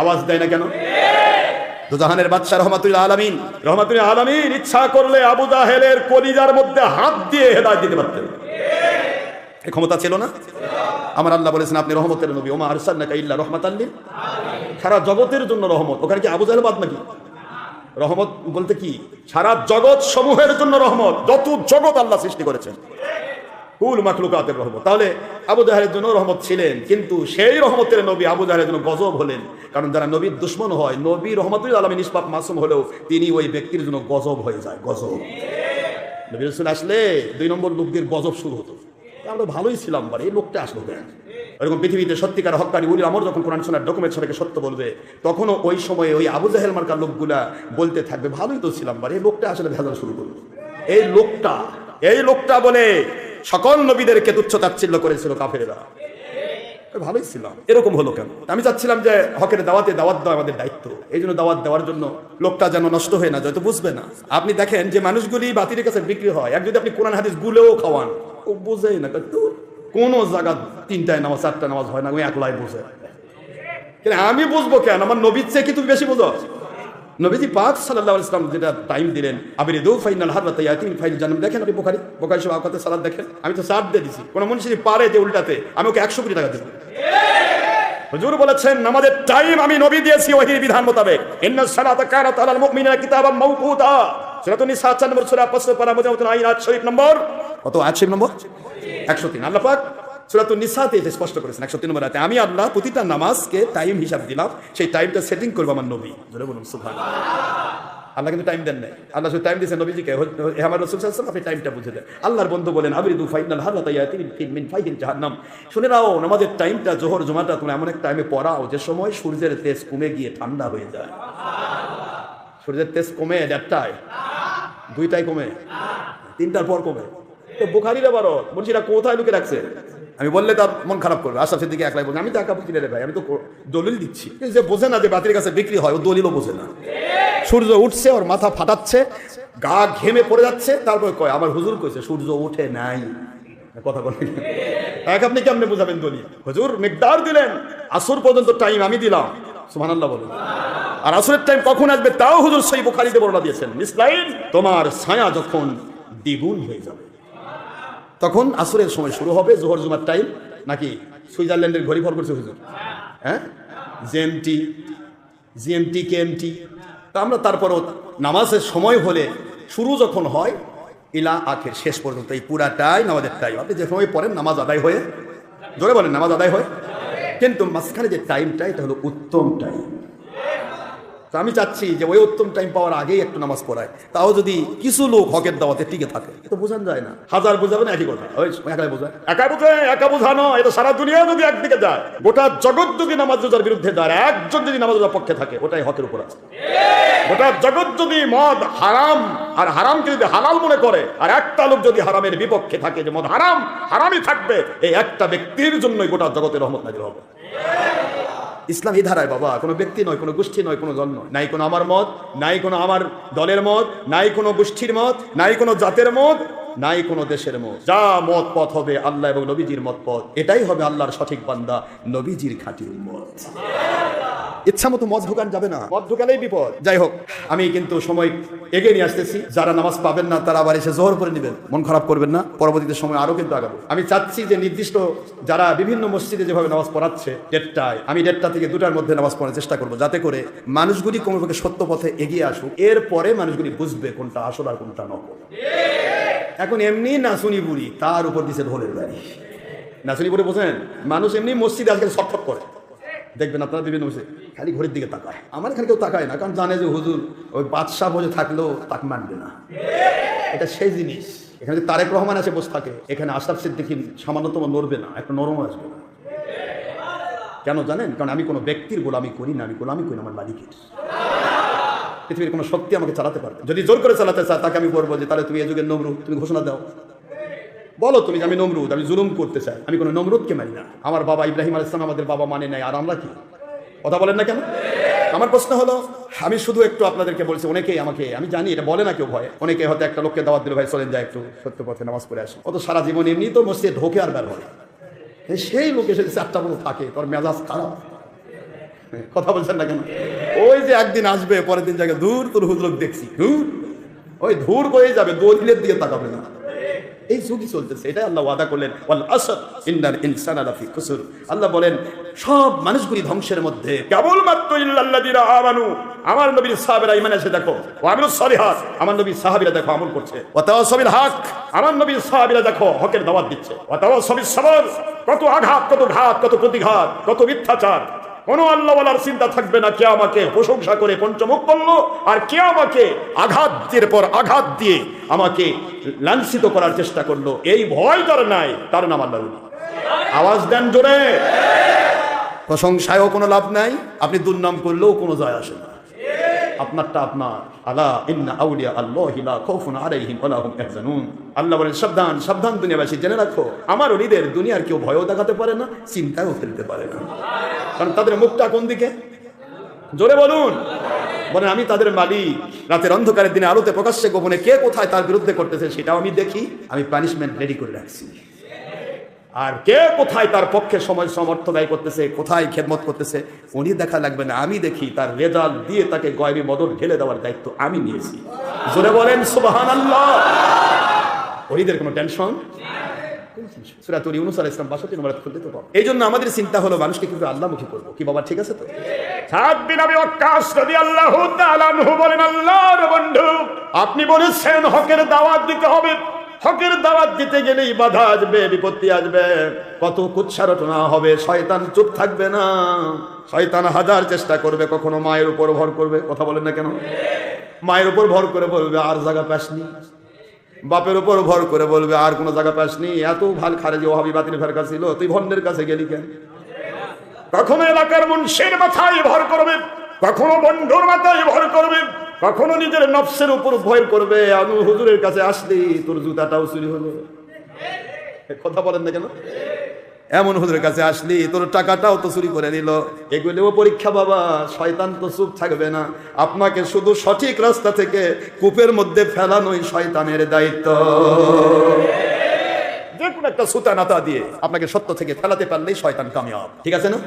আওয়াজ দেয় না কেন? দুজাহানের বাদশা রহমাতুল আলামিন ইচ্ছা করলে আবু জাহেলের কলিজার মধ্যে হাত দিয়ে হেদায়েত দিতে পারতেন। এই ক্ষমতা ছিল না? আমার আল্লাহ বলেছেন আপনি রহমতের নবী, ওমা আরসালনাকা ইল্লা রাহমাতাল লিল, সারা জগতের জন্য রহমত। ওখানে কি আবু জাহেল বাদ নাকি? রহমত বলতে কি? সারা জগৎ সমূহের জন্য রহমত, যত জগৎ আল্লাহ সৃষ্টি করেছেন, কুল মাখলুকাতের রহমত। তাহলে আবু জাহেলের জন্য রহমত ছিলেন, কিন্তু সেই রহমতের নবী আবু জাহেলের জন্য গজব হলেন। কারণ যারা নবীর দুশমন হয়, নবী রহমতুল আলামিন নিষ্পাপ মাসুম হলেও তিনি ওই ব্যক্তির জন্য গজব হয়ে যায়। গজব, নবী রাসূল আসলে 2 নম্বর লোকদের গজব শুরু হতো। আমরা ভালোই ছিলাম, এই লোকটা আসলো কেন? এরকম পৃথিবীতে সত্যিকার হক্কানি উলিল আমর যখন কোরআন সুন্নাহর ডকুমেন্ট সবাইকে সত্য বলবে, তখনও ওই সময়ে ওই আবু জাহেল মার্কার লোকগুলা বলতে থাকবে ভালোই তো ছিলাম, এই লোকটা আসলে ভেজাল শুরু করবে। এই লোকটা বলে সকল নবীদেরকে তুচ্ছ-তাচ্ছিল্য করেছিল কাফেরেরা। ভালোই ছিলাম, এরকম হলো কেন? আমি চাচ্ছিলাম যে হকের দাওয়াত দেওয়া আমাদের দায়িত্ব। এই জন্য দাওয়াত দেওয়ার জন্য লোকটা যেন নষ্ট হয়ে না যায়, তো বুঝবে না। আপনি দেখেন যে মানুষগুলি বাতিলের কাছে বিক্রি হয়, এক যদি আপনি কোরআন হাদিস গুলেও খাওয়ান, ও বোঝেই না। কোন জায়গা 3টায় নামাজ 4টা নামাজ হয় না, ওই একলাই বোঝে। আমি বুঝবো কেন? আমার নবীর চেয়ে কি তুমি বেশি বোঝো? নবীজি পাক সাল্লাল্লাহু আলাইহি ওয়াসাল্লাম যেটা টাইম দিলেন, আবিরিদু ফাইনাল হাররাতা ইয়াতিন ফাইল জান্নাত। দেখেন আপনি বুখারী সব আওকাতে সালাত দেখেন। আমি তো সাত দিয়ে দিছি, কোন মনীষী পারে যে উল্টাতে, আমি ওকে 100 কোটি টাকা দেব। হুজুর বলেছেন নামাজের টাইম আমি নবী দিয়েছি ওহীর বিধান মোতাবেক। ইন্নাস সালাতা কানাত আলাল মুমিনিনা কিতাবাম মাওকুতা। সূরাতুন নিসা 4 নম্বর সূরা 5 পারা মুজাওয়াতুল আয়াত শরীফ নম্বর কত? 80 নম্বর 103। আল্লাহ পাক সূরাতুন নিসাতে স্পষ্ট করেছেন 103 নম্বর আয়াতে, আমি আল্লাহ প্রতিটা নামাজকে টাইম হিসাব দিলাম, সেই টাইমটা সেটিং করব আমার নবী। জোরে বলুন সুবহানাল্লাহ। আল্লাহ কিন্তু টাইম দেন নাই, আল্লাহ শুধু টাইম দিয়েছেন নবীজিকে, হে আমার রাসূল সাল্লাল্লাহু আলাইহি ওয়াসাল্লাম আপনি টাইমটা বুঝে দেন। আল্লাহর বন্ধু বলেন আবিরিদু ফাইনাল হাররাতা ইয়াতিন মিন ফাইহিল জাহান্নাম। শুনে নাও, নামাজের টাইমটা জোহর জুমাটা তুমি এমন এক টাইমে পড়াও যে সময় সূর্যের তেজ কমে গিয়ে ঠান্ডা হয়ে যায়। সূর্যের তেজ কমে 1টায়, 2টায় কমে, 3টার পর কমে। তো বুখারীর আবার মুন্সিরা কোথায় লুকে রাখছে? আমি বললে তার মন খারাপ করবে। আশরাফ সিদ্দিকী একলাই বলছে আমি তো একা বুঝি রে ভাই, আমি তো দলিল দিচ্ছি। যে বোঝে না যে বাতিলের কাছে বিক্রি হয়, ও দলিলও বোঝে না। সূর্য উঠছে, ওর মাথা ফাটাচ্ছে, গা ঘেমে পড়ে যাচ্ছে, তারপর কয় আমার হুজুর কইছে সূর্য উঠে নাই। কথা বলেন এক, আপনি কেমনে বুঝাবেন দলিল? হুজুর মিকদার দিলেন, আসর পর্যন্ত টাইম আমি দিলাম, সুবহানাল্লাহ বলেন। আর আসরের টাইম কখন আসবে তাও হুজুর সহিহ বুখারীতে বর্ণনা দিয়েছেন, মিসলাইন তোমার ছায়া যখন দ্বিগুণ হয়ে যাবে, তখন আসরের সময় শুরু হবে। জোহর জুমার টাইম নাকি সুইজারল্যান্ডের ঘড়ি ভর করছে হুজুর, হ্যাঁ, জিএমটি কেএমটি তা আমরা তারপরও নামাজের সময় হলে শুরু যখন হয় ইলা আখের শেষ পর্যন্ত এই পুরাটাই নামাজের টাইম। আপনি যে সময় পড়েন নামাজ আদায় হয়ে, জোরে বলেন নামাজ আদায় হয়, কিন্তু মাঝখানে যে টাইমটা এটা হলো উত্তম টাইম। তো আমি চাচ্ছি যে ওই উত্তম টাইম পাওয়ার আগেই একটু নামাজ পড়ায়, তাও যদি কিছু লোক হকের দাওয়াতে টিকে থাকে, তো বোঝান যায় না। হাজার বোঝাবেন একই কথা, ওই একাই বোঝায়, একা বোঝানো, এটা সারা দুনিয়া যদি একদিকে যায়, গোটা জগৎ যদি নামাজ রোজার বিরুদ্ধে যায়, একজন যদি নামাজ রোজার পক্ষে থাকে, ওটাই হকের উপর আছে। গোটা জগৎ যদি মদ হারাম আর হারামকে যদি হালাল মনে করে, আর একটা লোক যদি হারামের বিপক্ষে থাকে যে মদ হারাম, হারামই থাকবে, এই একটা ব্যক্তির জন্যই গোটা জগতের রহমত নাজিল হবে। ইসলাম এই ধারায় বাবা, কোনো ব্যক্তি নয়, কোনো গোষ্ঠী নয়, কোনো দল নয়, নাই কোনো আমার মত, নাই কোনো আমার দলের মত, নাই কোনো গোষ্ঠীর মত, নাই কোনো জাতের মত, নাই কোনো দেশের মত। যা মত পথ হবে আল্লাহ এবং নবীজির মত পথ, এটাই হবে আল্লাহর সঠিক বান্দা, নবীজির খাঁটি উম্মত। ইচ্ছা মতো মদ ঢুকান যাবে না, মদ ঢুকালেই বিপদ। যাই হোক, আমি কিন্তু সময় এগিয়ে নিয়ে আসতেছি। যারা নামাজ পাবেন না তারা আবার এসে জোহর করে নেবেন, মন খারাপ করবেন না, পরবর্তীতে সময় আরো কিন্তু আগাবো। আমি চাচ্ছি যে নির্দিষ্ট যারা বিভিন্ন মসজিদে যেভাবে নামাজ পড়াচ্ছে 1:30, আমি 1:30 থেকে 2টার মধ্যে নামাজ পড়ার চেষ্টা করবো, যাতে করে মানুষগুলি কোনোভাবে সত্য পথে এগিয়ে আসুক। এরপরে মানুষগুলি বুঝবে কোনটা আসল আর কোনটা নকল। এখন এমনি নাচুনি বুড়ি, তার উপর দিছে ঢোলের বাড়ি। নাচুনি বুড়ি বোঝেন, মানুষ এমনি মসজিদে আজকাল ছটফট করে, দেখবেন আপনারা বিভিন্ন মসজিদে খালি ঘড়ির দিকে তাকায়। আমার এখানে কেউ তাকায় না, কারণ জানে যে হুজুর ওই বাদশাহ বসে থাকলেও তাকে মানবে না। এটা সেই জিনিস, এখানে যে তারেক রহমান আছে বসে থাকে, এখানে আশরাফ সিদ্দিকী সামান্যতম নড়বে না, একটা নরম আসবে না। কেন জানেন? কারণ আমি কোনো ব্যক্তির গোলামি করি না, আমি গোলামি করি আমার মালিকের। পৃথিবীর কোনো শক্তি আমাকে চালাতে পারবে, যদি জোর করে চালাতে চায় তাকে আমি বলবো যে তাহলে তুমি এই যুগের নমরুদ, তুমি ঘোষণা দাও, বলো তুমি যে আমি নমরুদ, আমি জুলুম করতে চাই। আমি কোনো নমরুদকে মানি না। আমার বাবা ইব্রাহিম আলাইহিস সালাম আমাদের বাবা মানে নাই, আর আমরা কি? কথা বলেন না কেন? আমার প্রশ্ন হলো, আমি শুধু একটু আপনাদেরকে বলছি, অনেকেই আমাকে, আমি জানি এটা বলে না কেউ ভয়, অনেকে হয়তো একটা লোককে দাওয়াত দিল, ভাই চলেন যায় একটু সত্য পথে নামাজ পড়ে আসে, ও তো সারা জীবন এমনি তো মসজিদে ঢোকে আর বের হয়, সেই লোক এসে 4টা মতো থাকে, তোর মেজাজ খারাপ। কথা বলছেন না কেন? ওই যে একদিন আসবে, পরের দিন জায়গায় দূর তোর হুজুর দেখছি, দূর ওই ধূর হয়ে যাবে, দলিলের দিকে তাকাবে না। এই যুগই চলতেছে, এটাই আল্লাহ ওয়াদা করলেন, ওয়াল আসর ইন্নাল ইনসানা লাফি খুসর। আল্লাহ বলেন সব মানুষগুলি ধ্বংসের মধ্যে, কেবলমাত্র ইল্লাল্লাযিনা আমানু, আমার নবীর সাহাবীরা ঈমান এনেছে দেখো, ওয়া আমিলুস সালিহাত, আমার নবীর সাহাবীরা দেখো আমল করছে, ওয়া তাওয়াসাউ বিল হক, আমার নবীর সাহাবীরা দেখো হকের দাওয়াত দিচ্ছে, ওয়া তাওয়াসাউ বিস সাবর, কত আঘাত, কত ঘাত, কত প্রতিঘাত, কত মিথ্যাচার, কোন আল্লাহওয়ালার চিন্তা থাকবে না কে আমাকে প্রশংসা করে পঞ্চমুখ বলল, আর কে আমাকে আঘাতের পর আঘাত দিয়ে আমাকে লাঞ্ছিত করার চেষ্টা করলো, এই ভয় যার নাই তার নাম আল্লাহ। আওয়াজ দেন জোরে। প্রশংসায়ও কোনো লাভ নাই, আপনি দুর্নাম করলেও কোনো যায় আসে না, আপনারটা আপনার। আলা ইন্না আউলিয়া আল্লাহি লা খাউফুন আলাইহিম ওয়া লা হুম ইয়াহজানুন। আল্লাহ বলেন সাবধান, সাবধান দুনিয়াবাসী, জেনে রাখো আমার ওলিদের দুনিয়ার কেউ ভয়ও দেখাতে পারে না, চিন্তাও ফেলতে পারে না। কারণ তাদের মুখটা কোন দিকে? জোরে বলুন। বলেন আমি তাদের মালিক, রাতের অন্ধকারের দিনে আলোতে প্রকাশ্যে গোপনে কে কোথায় তার বিরুদ্ধে করতেছে সেটাও আমি দেখি, আমি পানিশমেন্ট রেডি করে রাখছি। আর কে কোথায় তার পক্ষে সময় সমর্থ ব্যয় করতেছে, কোথায় খেদমত করতেছে, উনি দেখা লাগবে না, আমি দেখি। তার রেজাল্ট দিয়ে তাকে গয়বি মদত ঢেলে দেওয়ার দায়িত্ব আমি নিয়েছি। জোরে বলেন সুবহানাল্লাহ। ওইদের কোনো টেনশন। সূরা ইউনূস আলাইহিস সালাম 62 নম্বর আয়াত খুলতে তো পাবো। এই জন্য আমাদের চিন্তা হলো মানুষকে কিভাবে আল্লাহমুখী করবো। কি বাবা ঠিক আছে তো? সাদ বিন আবি ওয়াক্কাস রাদিয়াল্লাহু তাআলা আনহু বলেন, আল্লাহর বন্ধু আপনি বলেছেন হকের দাওয়াত দিতে হবে, হকের দাওয়াত দিতে গেলেই বাধা আসবে, বিপত্তি আসবে, কত কুৎসা রটনা হবে, শয়তান চুপ থাকবে না, শয়তান হাজার চেষ্টা করবে, কখনো মায়ের উপর ভর করবে, কথা বলেন না কেন? মায়ের উপর ভর করে বলবে আর জায়গা পাসনি, বাপের উপর ভর করে বলবে আর কোনো জায়গা পাসনি, এত ভাল খারেজি ওহাবি বাতিল ফেরকা ছিল, তুই ভন্ডের কাছে গেলি কেন? কখনো এলাকার মুন্সির মাথায় ভর করবে, কখনো বন্ধুর মাথায় ভর করবে, কখনো নিজের নফসের উপর ভয় করবে, আমি হুজুরের কাছে আসলি তোর জুতাটাও চুরি হলো, কথা বলেন না কেন? এমন হুজুরের কাছে আসলি তোর টাকাটাও তো চুরি করে নিল। এগুলোও পরীক্ষা বাবা, শয়তান তো চুপ থাকবে না, আপনাকে শুধু সঠিক রাস্তা থেকে কূপের মধ্যে ফেলানোই শয়তানের দায়িত্ব। যে কোনো একটা সুতা নাতা দিয়ে আপনাকে সত্য থেকে ফেলাতে পারলেই শয়তান কামিয়াব, ঠিক আছে না?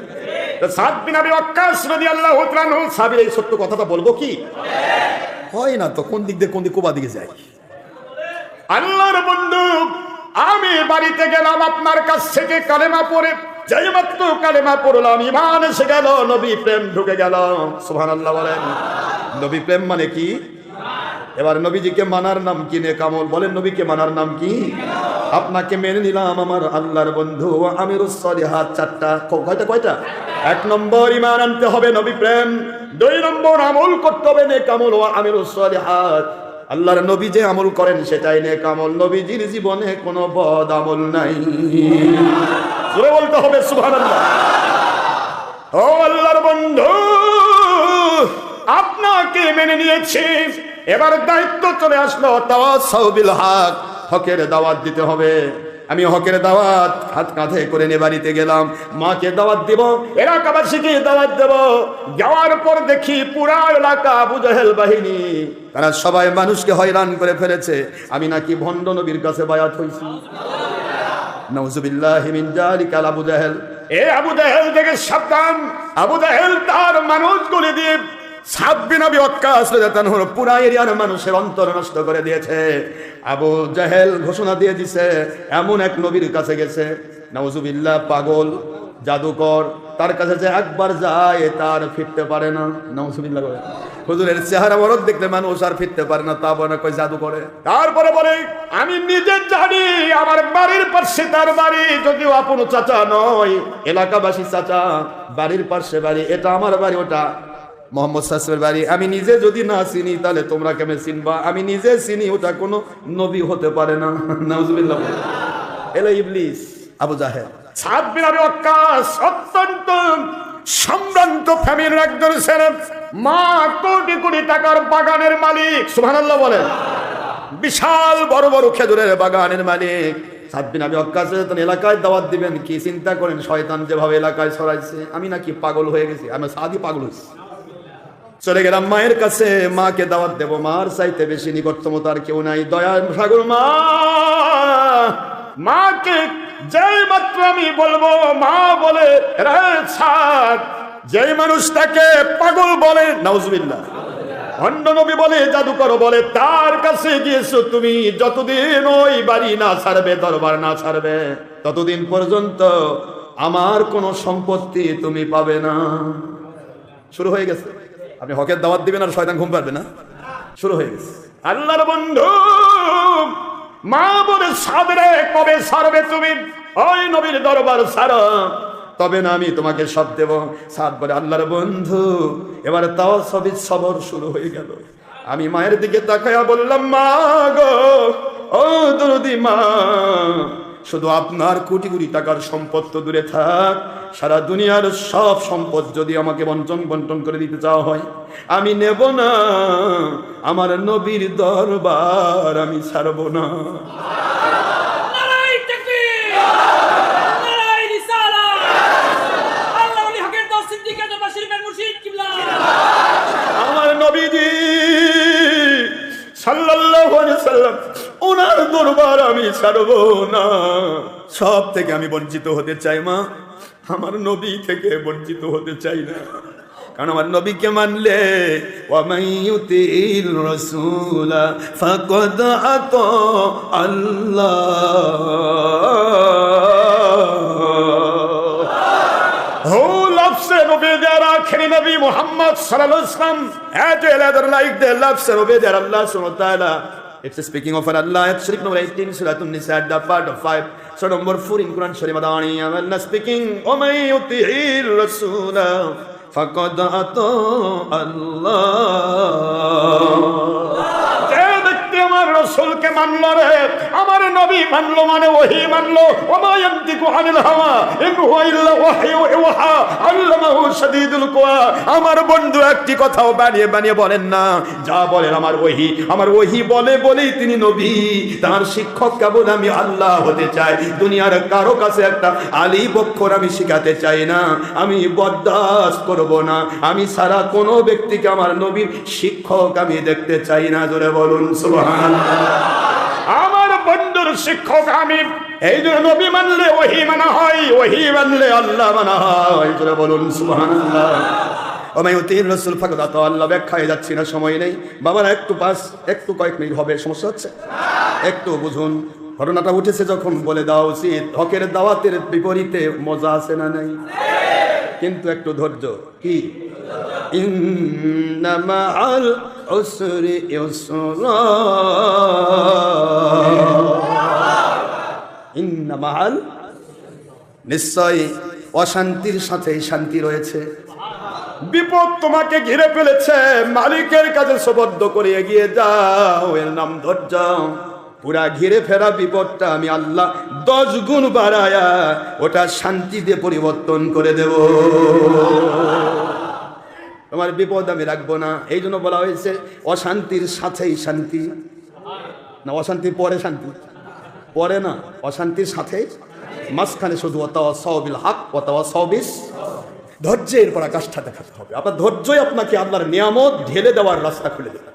সাদ বিন আবি ওয়াক্কাস রাদিয়াল্লাহু তাআলা আনহু সাহাবীর এই সত্য কথাটা বলবো কি হয় না তো, কোন দিক দিয়ে কোন দিক কোবা দিকে যায়। আল্লাহর বন্ধু আমি বাড়িতে গেলাম আপনার কাছ থেকে কালেমা পড়ে, যেই মাত্র কালেমা পড়লাম ঈমান এসে গেল, নবী প্রেম ঢুকে গেল। সুবহানাল্লাহ বলেন। নবী প্রেম মানে কি? এবার নবীজিকে মানার নাম কি? নেক আমল। বলেন নবীকে মানার নাম কি? আপনাকে মেনে নিলাম আমার আল্লাহর বন্ধু, আমিরুস সলিহাত চারটা। কয়টা? 1 নম্বর ঈমান আনতে হবে নবী প্রেম, 2 নম্বর আমল করতে হবে নেক আমল ও আমিরুস সলিহাত। আল্লাহর নবী যে আমল করেন সেটাই নেক আমল, নবীজির জীবনে কোনো বদ আমল নাই। জোরে বলতে হবে সুবহানাল্লাহ। ও আল্লাহর বন্ধু, আপনাকে মেনে নিয়েছি, এবার দায়িত্ব চলে আসলো তাওয়াসসাউ বিল হক, হকের দাওয়াত দিতে হবে। আমি হকের দাওয়াত হাত কাঁধে করে নিয়ে বাড়িতে গেলাম, মাকে দাওয়াত দিব, এলাকাবাসীকে দাওয়াত দেব। যাওয়ার পর দেখি পুরা এলাকা আবু জাহেল বাহিনী, তারা সবাই মানুষকে হয়রান করে ফেলেছে। আমি নাকি ভণ্ড নবীর কাছে বায়াত হইছি। নাউজুবিল্লাহি মিন যালিকা। আবু জাহেল, আবু জাহেল থেকে সাবধান। আবু জাহেল তার মানুষগুলি দিয়ে সাদ বিন আবি ওয়াক্কাস রাদিয়াল্লাহু আনহু পুরা এরিয়ার মানুষের অন্তর নষ্ট করে দিয়েছে। আবু জাহেল ঘোষণা দিয়ে দিছে এমন এক নবীর কাছে গেছে, নাউজুবিল্লাহ, পাগল, জাদুকর, তার কাছে যে একবার যায় তার ফিরতে পারে না। নাউজুবিল্লাহ। হুজুরের চেহারা বরক দেখলে মানুষ আর ফিরতে পারে না, তা বলে কই জাদু করে। তারপরে বলে আমি নিজে জানি আমার বাড়ির পাশে তার বাড়ি, যদিও আপন চাচা নয়, এলাকাবাসী চাচা, বাড়ির পাশে বাড়ি, এটা আমার বাড়ি, ওটা মোহাম্মদ সাল্লাল্লাহু বাড়ি। আমি নিজে যদি না চিনি তাহলে তোমরা কেমনে চিনবা? আমি নিজে চিনি, ওটা কোনো নবী হতে পারে না। নাউজুবিল্লাহ। এলা ইবলিস আবু জাহেল। সাদ বিন আবি ওয়াক্কাস অত্যন্ত সম্ভ্রান্ত ফ্যামিলির একজন ছেলে, মা কোটি কোটি টাকার বাগানের মালিক। সুবহানাল্লাহ বলেন। বিশাল বড় বড় খেজুরের বাগানের মালিক। সাদ বিন আবি ওয়াক্কাস যখন এলাকায় দাওয়াত দিবেন, কি চিন্তা করেন শয়তান যেভাবে এলাকায় ছড়াইছে, আমি নাকি পাগল হয়ে গেছি, আমি সাদি পাগল হয়েছি। চলে গেলাম মায়ের কাছে, মাকে দাওয়াত দেব, মার চাইতে বেশি নিকটতম তার কেউ নাই, দয়ার সাগর মা। মাকে যেই মাত্র আমি বলবো, মা বলে রে ছাড়। যেই মানুষটাকে পাগল বলে, নাউজুবিল্লাহ, ভণ্ড নবী বলে, জাদুকর বলে, তার কাছে গিয়েছো তুমি, যতদিন ওই বাড়ি না ছাড়বে, দরবার না ছাড়বে, ততদিন পর্যন্ত আমার কোনো সম্পত্তি তুমি পাবে না। শুরু হয়ে গেছে। আপনি হকের দাওয়াত দিবেন আর শয়তান ঘুম পারবে না, শুরু হয়ে গেছে। আল্লাহর বন্ধু, মা বলে সাদরে কবে ছাড়বে তুমি? ওই নবীর দরবার ছাড়ো, তবে না আমি তোমাকে সব দেব। সাদ বলে আল্লাহর বন্ধু, এবার তাও সবই সবর শুরু হয়ে গেল। আমি মায়ের দিকে তাকায়া বললাম, মা গো, ও দরদি মা, শুধু আপনার কোটি কোটি টাকার সম্পদ তো দূরে থাক, সারা দুনিয়ার সব সম্পদ যদি আমাকে বন্টন করে দিতে চাওয়া হয়, আমি নেব না। আমার নবীর দরবার আমি ছাড়ব না। আমার নবীজি সাল্লাল্লাহু আলাইহি সাল্লাম, ওনার দরবার আমি ছাড়ব না। সব থেকে আমি বঞ্চিত হতে চাই মা, আমার নবী থেকে বঞ্চিত হতে চাই না। কারণ আমার নবীকে মানলে, ওয়া মাইয়ুতিল রাসূলা ফাকাদ আতা আল্লাহ। Who loves and obeys their akhiri Nabi Muhammad sallallahu alaihi wasallam as well as like they love and obey their Allah subhanahu wa ta'ala. It's speaking of an Allah, Sharif number 18, Surah An-Nisa, the part of 5, Surah number 4 in Quran Sharif Madani. Allah speaking, O may yuti'ir Rasula faqad ata Allah. আমার রাসূলকে মানলো রে, আমার নবী মানলো, মানে ওহী মানলো। ওমা ইয়ানতিকু আনিল হাওয়া ইন হুয়া ইল্লা ওয়াহয়ু ইউহা আল্লামাহু শাদীদুল কুওয়া। আমার বন্ধু একটি কথাও বানিয়ে বানিয়ে বলেন না, যা বলেন আমার ওহী বলে বলেই তিনি নবী। তার শিক্ষক কেবল আমি আল্লাহ হতে চাই। দুনিয়ার কারো কাছে একটা আলিফ অক্ষর আমি শিখাতে চাই না, আমি বরদাস্ত করব না। আমি সারা কোনো ব্যক্তিকে আমার নবীর শিক্ষক আমি দেখতে চাই না। জোরে বলুন সুবহানাল্লাহ। আমার বন্ধুর শিক্ষক আমি। এই জন্য নবী মানলে ওহী মানা হয়, ওহী মানলে আল্লাহ মানা হয়। জোরে বলুন সুবহানাল্লাহ। ওমা ইউতির রাসূল ফাকাদ আতা আল্লাহ। ব্যাখ্যায় যাচ্ছি না, সময় নেই। বাবারা একটু কয়েক মিনিট হবে, সমস্যা হচ্ছে? একটু বুঝুন। ঘটনাটা উঠেছে যখন বলে দেওয়া উচিত। হকের দাওয়াতের বিপরীতে মজা আছে না নাই? কিন্তু একটু ধৈর্য। কি ইন্না মাআল উসরি ইউসরা, ইন্না মাআল, নিশ্চয় অশান্তির সাথে শান্তি রয়েছে। বিপদ তোমাকে ঘিরে ফেলেছে, মালিকের কাছে সুবদ্ধ করে এগিয়ে যাও, এর নাম ধৈর্য। পুরা ঘিরে ফেরা বিপদটা আমি আল্লাহ 10 গুণ বাড়ায়া ওটা শান্তি দিয়ে পরিবর্তন করে দেব। তোমার বিপদ আমি রাখবো না, এই জন্য বলা হয়েছে অশান্তির সাথেই শান্তি, না অশান্তির পরে শান্তি, পরে না, অশান্তির সাথে মাঝখানে শুধু ওয়াতাওয়াসাউ বিল হক ওয়াতাওয়াসাউ বিস, ধৈর্যের পরাকাষ্ঠা দেখাতে হবে। আপনার ধৈর্যই আপনাকে আল্লাহর নিয়ামত ঢেলে দেওয়ার রাস্তা খুলে দেবে।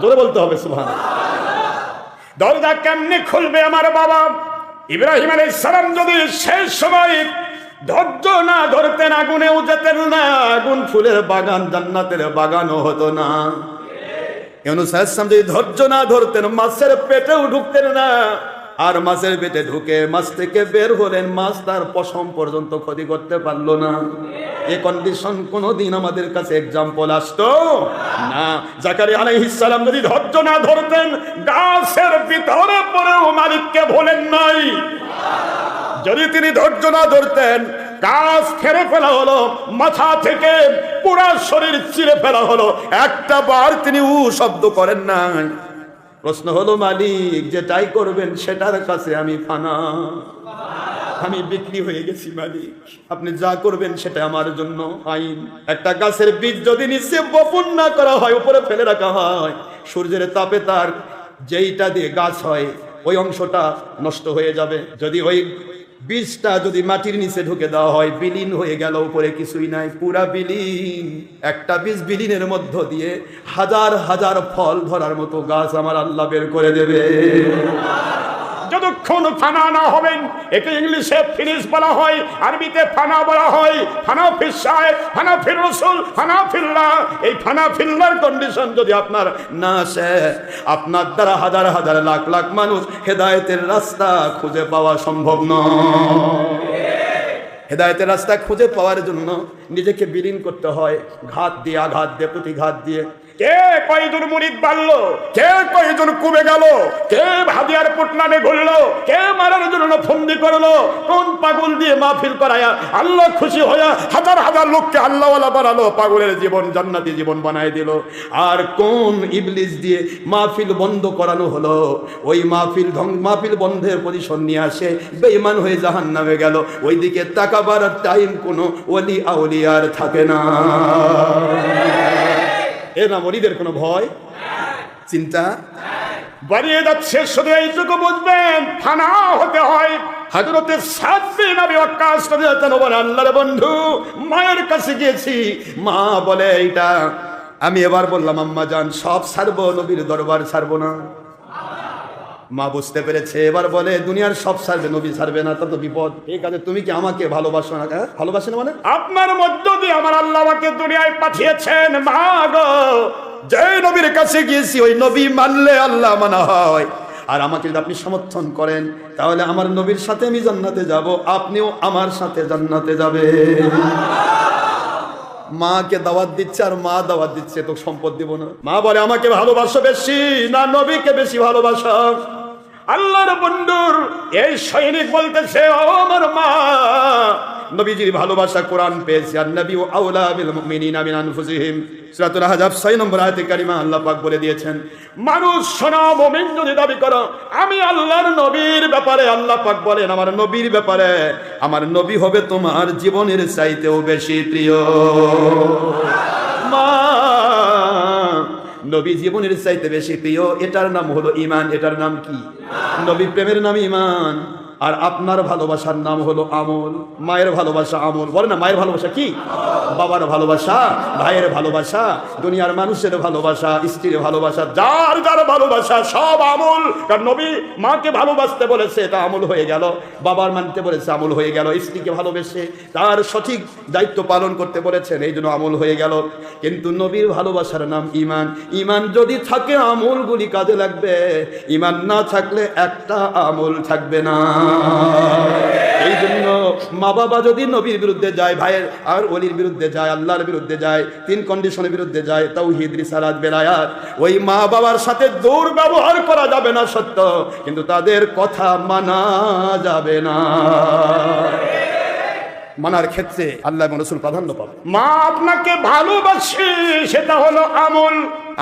জোরে বলতে হবে সুবহানাল্লাহ। দরজা কেমনে খুলবে আমার বাবা ইব্রাহিম আলাইহিস সালাম যদি শেষ সময় ধৈর্য না ধরতেন, আগুনেও যেতেন না, আগুন ফুলের বাগান জান্নাতের বাগানও হতো না। ইউনূস আলাইহিস সালাম যদি ধৈর্য না ধরতেন, মাছের পেটেও ঢুকতেন না, আর মাছের পেটে ঢুকে মাছ থেকে বের হলেন, মাছ তার পশম পর্যন্ত ক্ষতি করতে পারলো না। এই কন্ডিশন কোনদিন আমাদের কাছে এক্সাম্পল আসতো না। জাকারিয়া আলাইহিস সালাম যদি ধৈর্য না ধরতেন, গাছের ভিতরে পড়েও মালিককে ভোলেন নাই। যদি তিনি ধৈর্য না ধরতেন, গাছ ছেড়ে ফেলা হলো, মাথা থেকে পুরা শরীর ছিঁড়ে ফেলা হলো, একটা বার তিনি শব্দ করেন নাই। প্রশ্ন হলো, মালিক যেটাই করবেন সেটার কাছে আমি ফানা, আমি বিক্রি হয়ে গেছি মালিক, আপনি যা করবেন সেটা আমার জন্য আইন। একটা গাছের বীজ যদি নিচে বপন না করা হয়, উপরে ফেলে রাখা হয়, সূর্যের তাপে তার যেইটা দিয়ে গাছ হয় ওই অংশটা নষ্ট হয়ে যাবে। যদি ওই বীজটা যদি মাটির নিচে ঢুকে দেওয়া হয়, বিলীন হয়ে গেল, উপরে কিছুই নাই, পুরা বিলীন। একটা বীজ বিলীনের মধ্য দিয়ে হাজার হাজার ফল ধরার মতো গাছ আমার আল্লাহ বের করে দেবে। যতক্ষণ ফানা না হবেন, একে ইংলিশে ফিনিশ বলা হয়, আরবিতে ফানা বলা হয়। ফানা ফিস শায়, ফানা ফির রাসূল, ফানা ফিল্লাহ। এই ফানা ফিল্লাহর কন্ডিশন যদি আপনার না আসে, আপনার দ্বারা হাজার হাজার লাখ লাখ মানুষ হেদায়েতের রাস্তা খুঁজে পাওয়া সম্ভব নয়। হেদায়েতের রাস্তা খুঁজে পাওয়ার জন্য নিজেকে বিলীন করতে হয়, ঘাত দিয়ে, আঘাত দিয়ে, প্রতিঘাত দিয়ে। কে কয়জন মুরিদ বাড়লো, কে কয়জন কমে গেল, কে হাদিয়ার পুটনানে ঘুরলো, কে মারার জন্য ফন্দি করলো, কোন পাগল দিয়ে মাহফিল করায়া আল্লাহ খুশি হইয়া হাজার হাজার লোককে আল্লাহওয়ালা বানালো, পাগলের জীবন জান্নাতি জীবন বানায় দিল। আর কোন ইবলিস দিয়ে মাহফিল বন্ধ করানো হলো, ওই মাহফিল বন্ধের পজিশন নিয়ে আসে বেঈমান হয়ে জাহান্নামে গেল। ওইদিকে তাকাবার টাইম কোনো ওলি আউলিয়ার থাকে না। এ না মরিদের কোনো ভয় চিন্তা বাড়িয়ে যাচ্ছে। শুধু এইটুকু বুঝবেন, ফানা হতে হয়। হযরতে সাদ বিন আবি ওয়াক্কাস রাদিয়াল্লাহু আনহু আল্লাহর বন্ধু, মায়ের কাছে গিয়েছি, মা বলে এইটা। আমি এবার বললাম, আম্মা জান সব ছাড়বো, নবীর দরবার ছাড়বো না। মা বুঝতে পেরেছে, এবার বলে দুনিয়ার সব ছাড়বে, নবী ছাড়বে না, তত বিপদ। এই কাজে তুমি কি আমাকে ভালোবাসো না? ভালোবাসে না মানে? আপনার মধ্য দিয়ে আমার আল্লাহ আমাকে দুনিয়ায় পাঠিয়েছেন। মা গো, যে নবীর কাছে গিয়েছি ওই নবী মানলে আল্লাহ মানা হয়। আর আমাকে যদি আপনি সমর্থন করেন, তাহলে আমার নবীর সাথে আমি জান্নাতে যাব, আপনিও আমার সাথে জান্নাতে যাবে। মাকে দাওয়াত দিচ্ছে, আর মা দাওয়াত দিচ্ছে, তো সম্পদ দিব না। মা বলে আমাকে ভালোবাসো বেশি না নবীকে বেশি ভালোবাসো? আল্লাহর বন্ধুর এই সৈনিক বলতেছে, ও আমার মা, নবীজির ভালোবাসা কোরআন পেয়েছি, আর নবী ও আওলা বিল মুমিনিনা মিন আনফুসিহিম, সূরাতুল আহজাব 6 নম্বর আয়াতে কারিমা আল্লাহ পাক বলে দিয়েছেন, মানুষ শোনো, মুমিন যদি দাবি করো আমি আল্লাহর নবীর ব্যাপারে, আল্লাহ পাক বলেন আমার নবীর ব্যাপারে, আমার নবী হবে তোমার জীবনের চাইতেও বেশি প্রিয়। মা, নবী জীবনের চাইতে বেশি প্রিয়, এটার নাম হলো ঈমান। এটার নাম কি? নবী প্রেমের নাম ঈমান। আর আপনার ভালোবাসার নাম হলো আমল। মায়ের ভালোবাসা আমল, বলে না? মায়ের ভালোবাসা কি? বাবার ভালোবাসা, ভাইয়ের ভালোবাসা, দুনিয়ার মানুষের ভালোবাসা, স্ত্রীর ভালোবাসা, যার যার ভালোবাসা সব আমল। কারণ নবী মাকে ভালোবাসতে বলেছে, এটা আমল হয়ে গেল। বাবার মানতে বলেছে, আমল হয়ে গেল। স্ত্রীকে ভালোবেসে তার সঠিক দায়িত্ব পালন করতে বলেছেন, এই জন্য আমল হয়ে গেল। কিন্তু নবীর ভালোবাসার নাম ঈমান। ঈমান যদি থাকে আমলগুলি কাজে লাগবে, ঈমান না থাকলে একটা আমল থাকবে না। এই জন্য মা বাবা যদি নবীর বিরুদ্ধে যায়, ভাইয়ের আর ওলির বিরুদ্ধে যায়, আল্লাহর বিরুদ্ধে যায়, 3 কন্ডিশনের বিরুদ্ধে যায়, তাওহীদ, রিসালাত, বেলায়াত, ওই মা বাবার সাথে দুর্ব্যবহার করা যাবে না সত্য, কিন্তু তাদের কথা মানা যাবে না। মানার ক্ষেত্রে আল্লাহ এবং রাসূল প্রাধান্য পাবে। মা আপনাকে ভালোবাসে সেটা হলো আমল,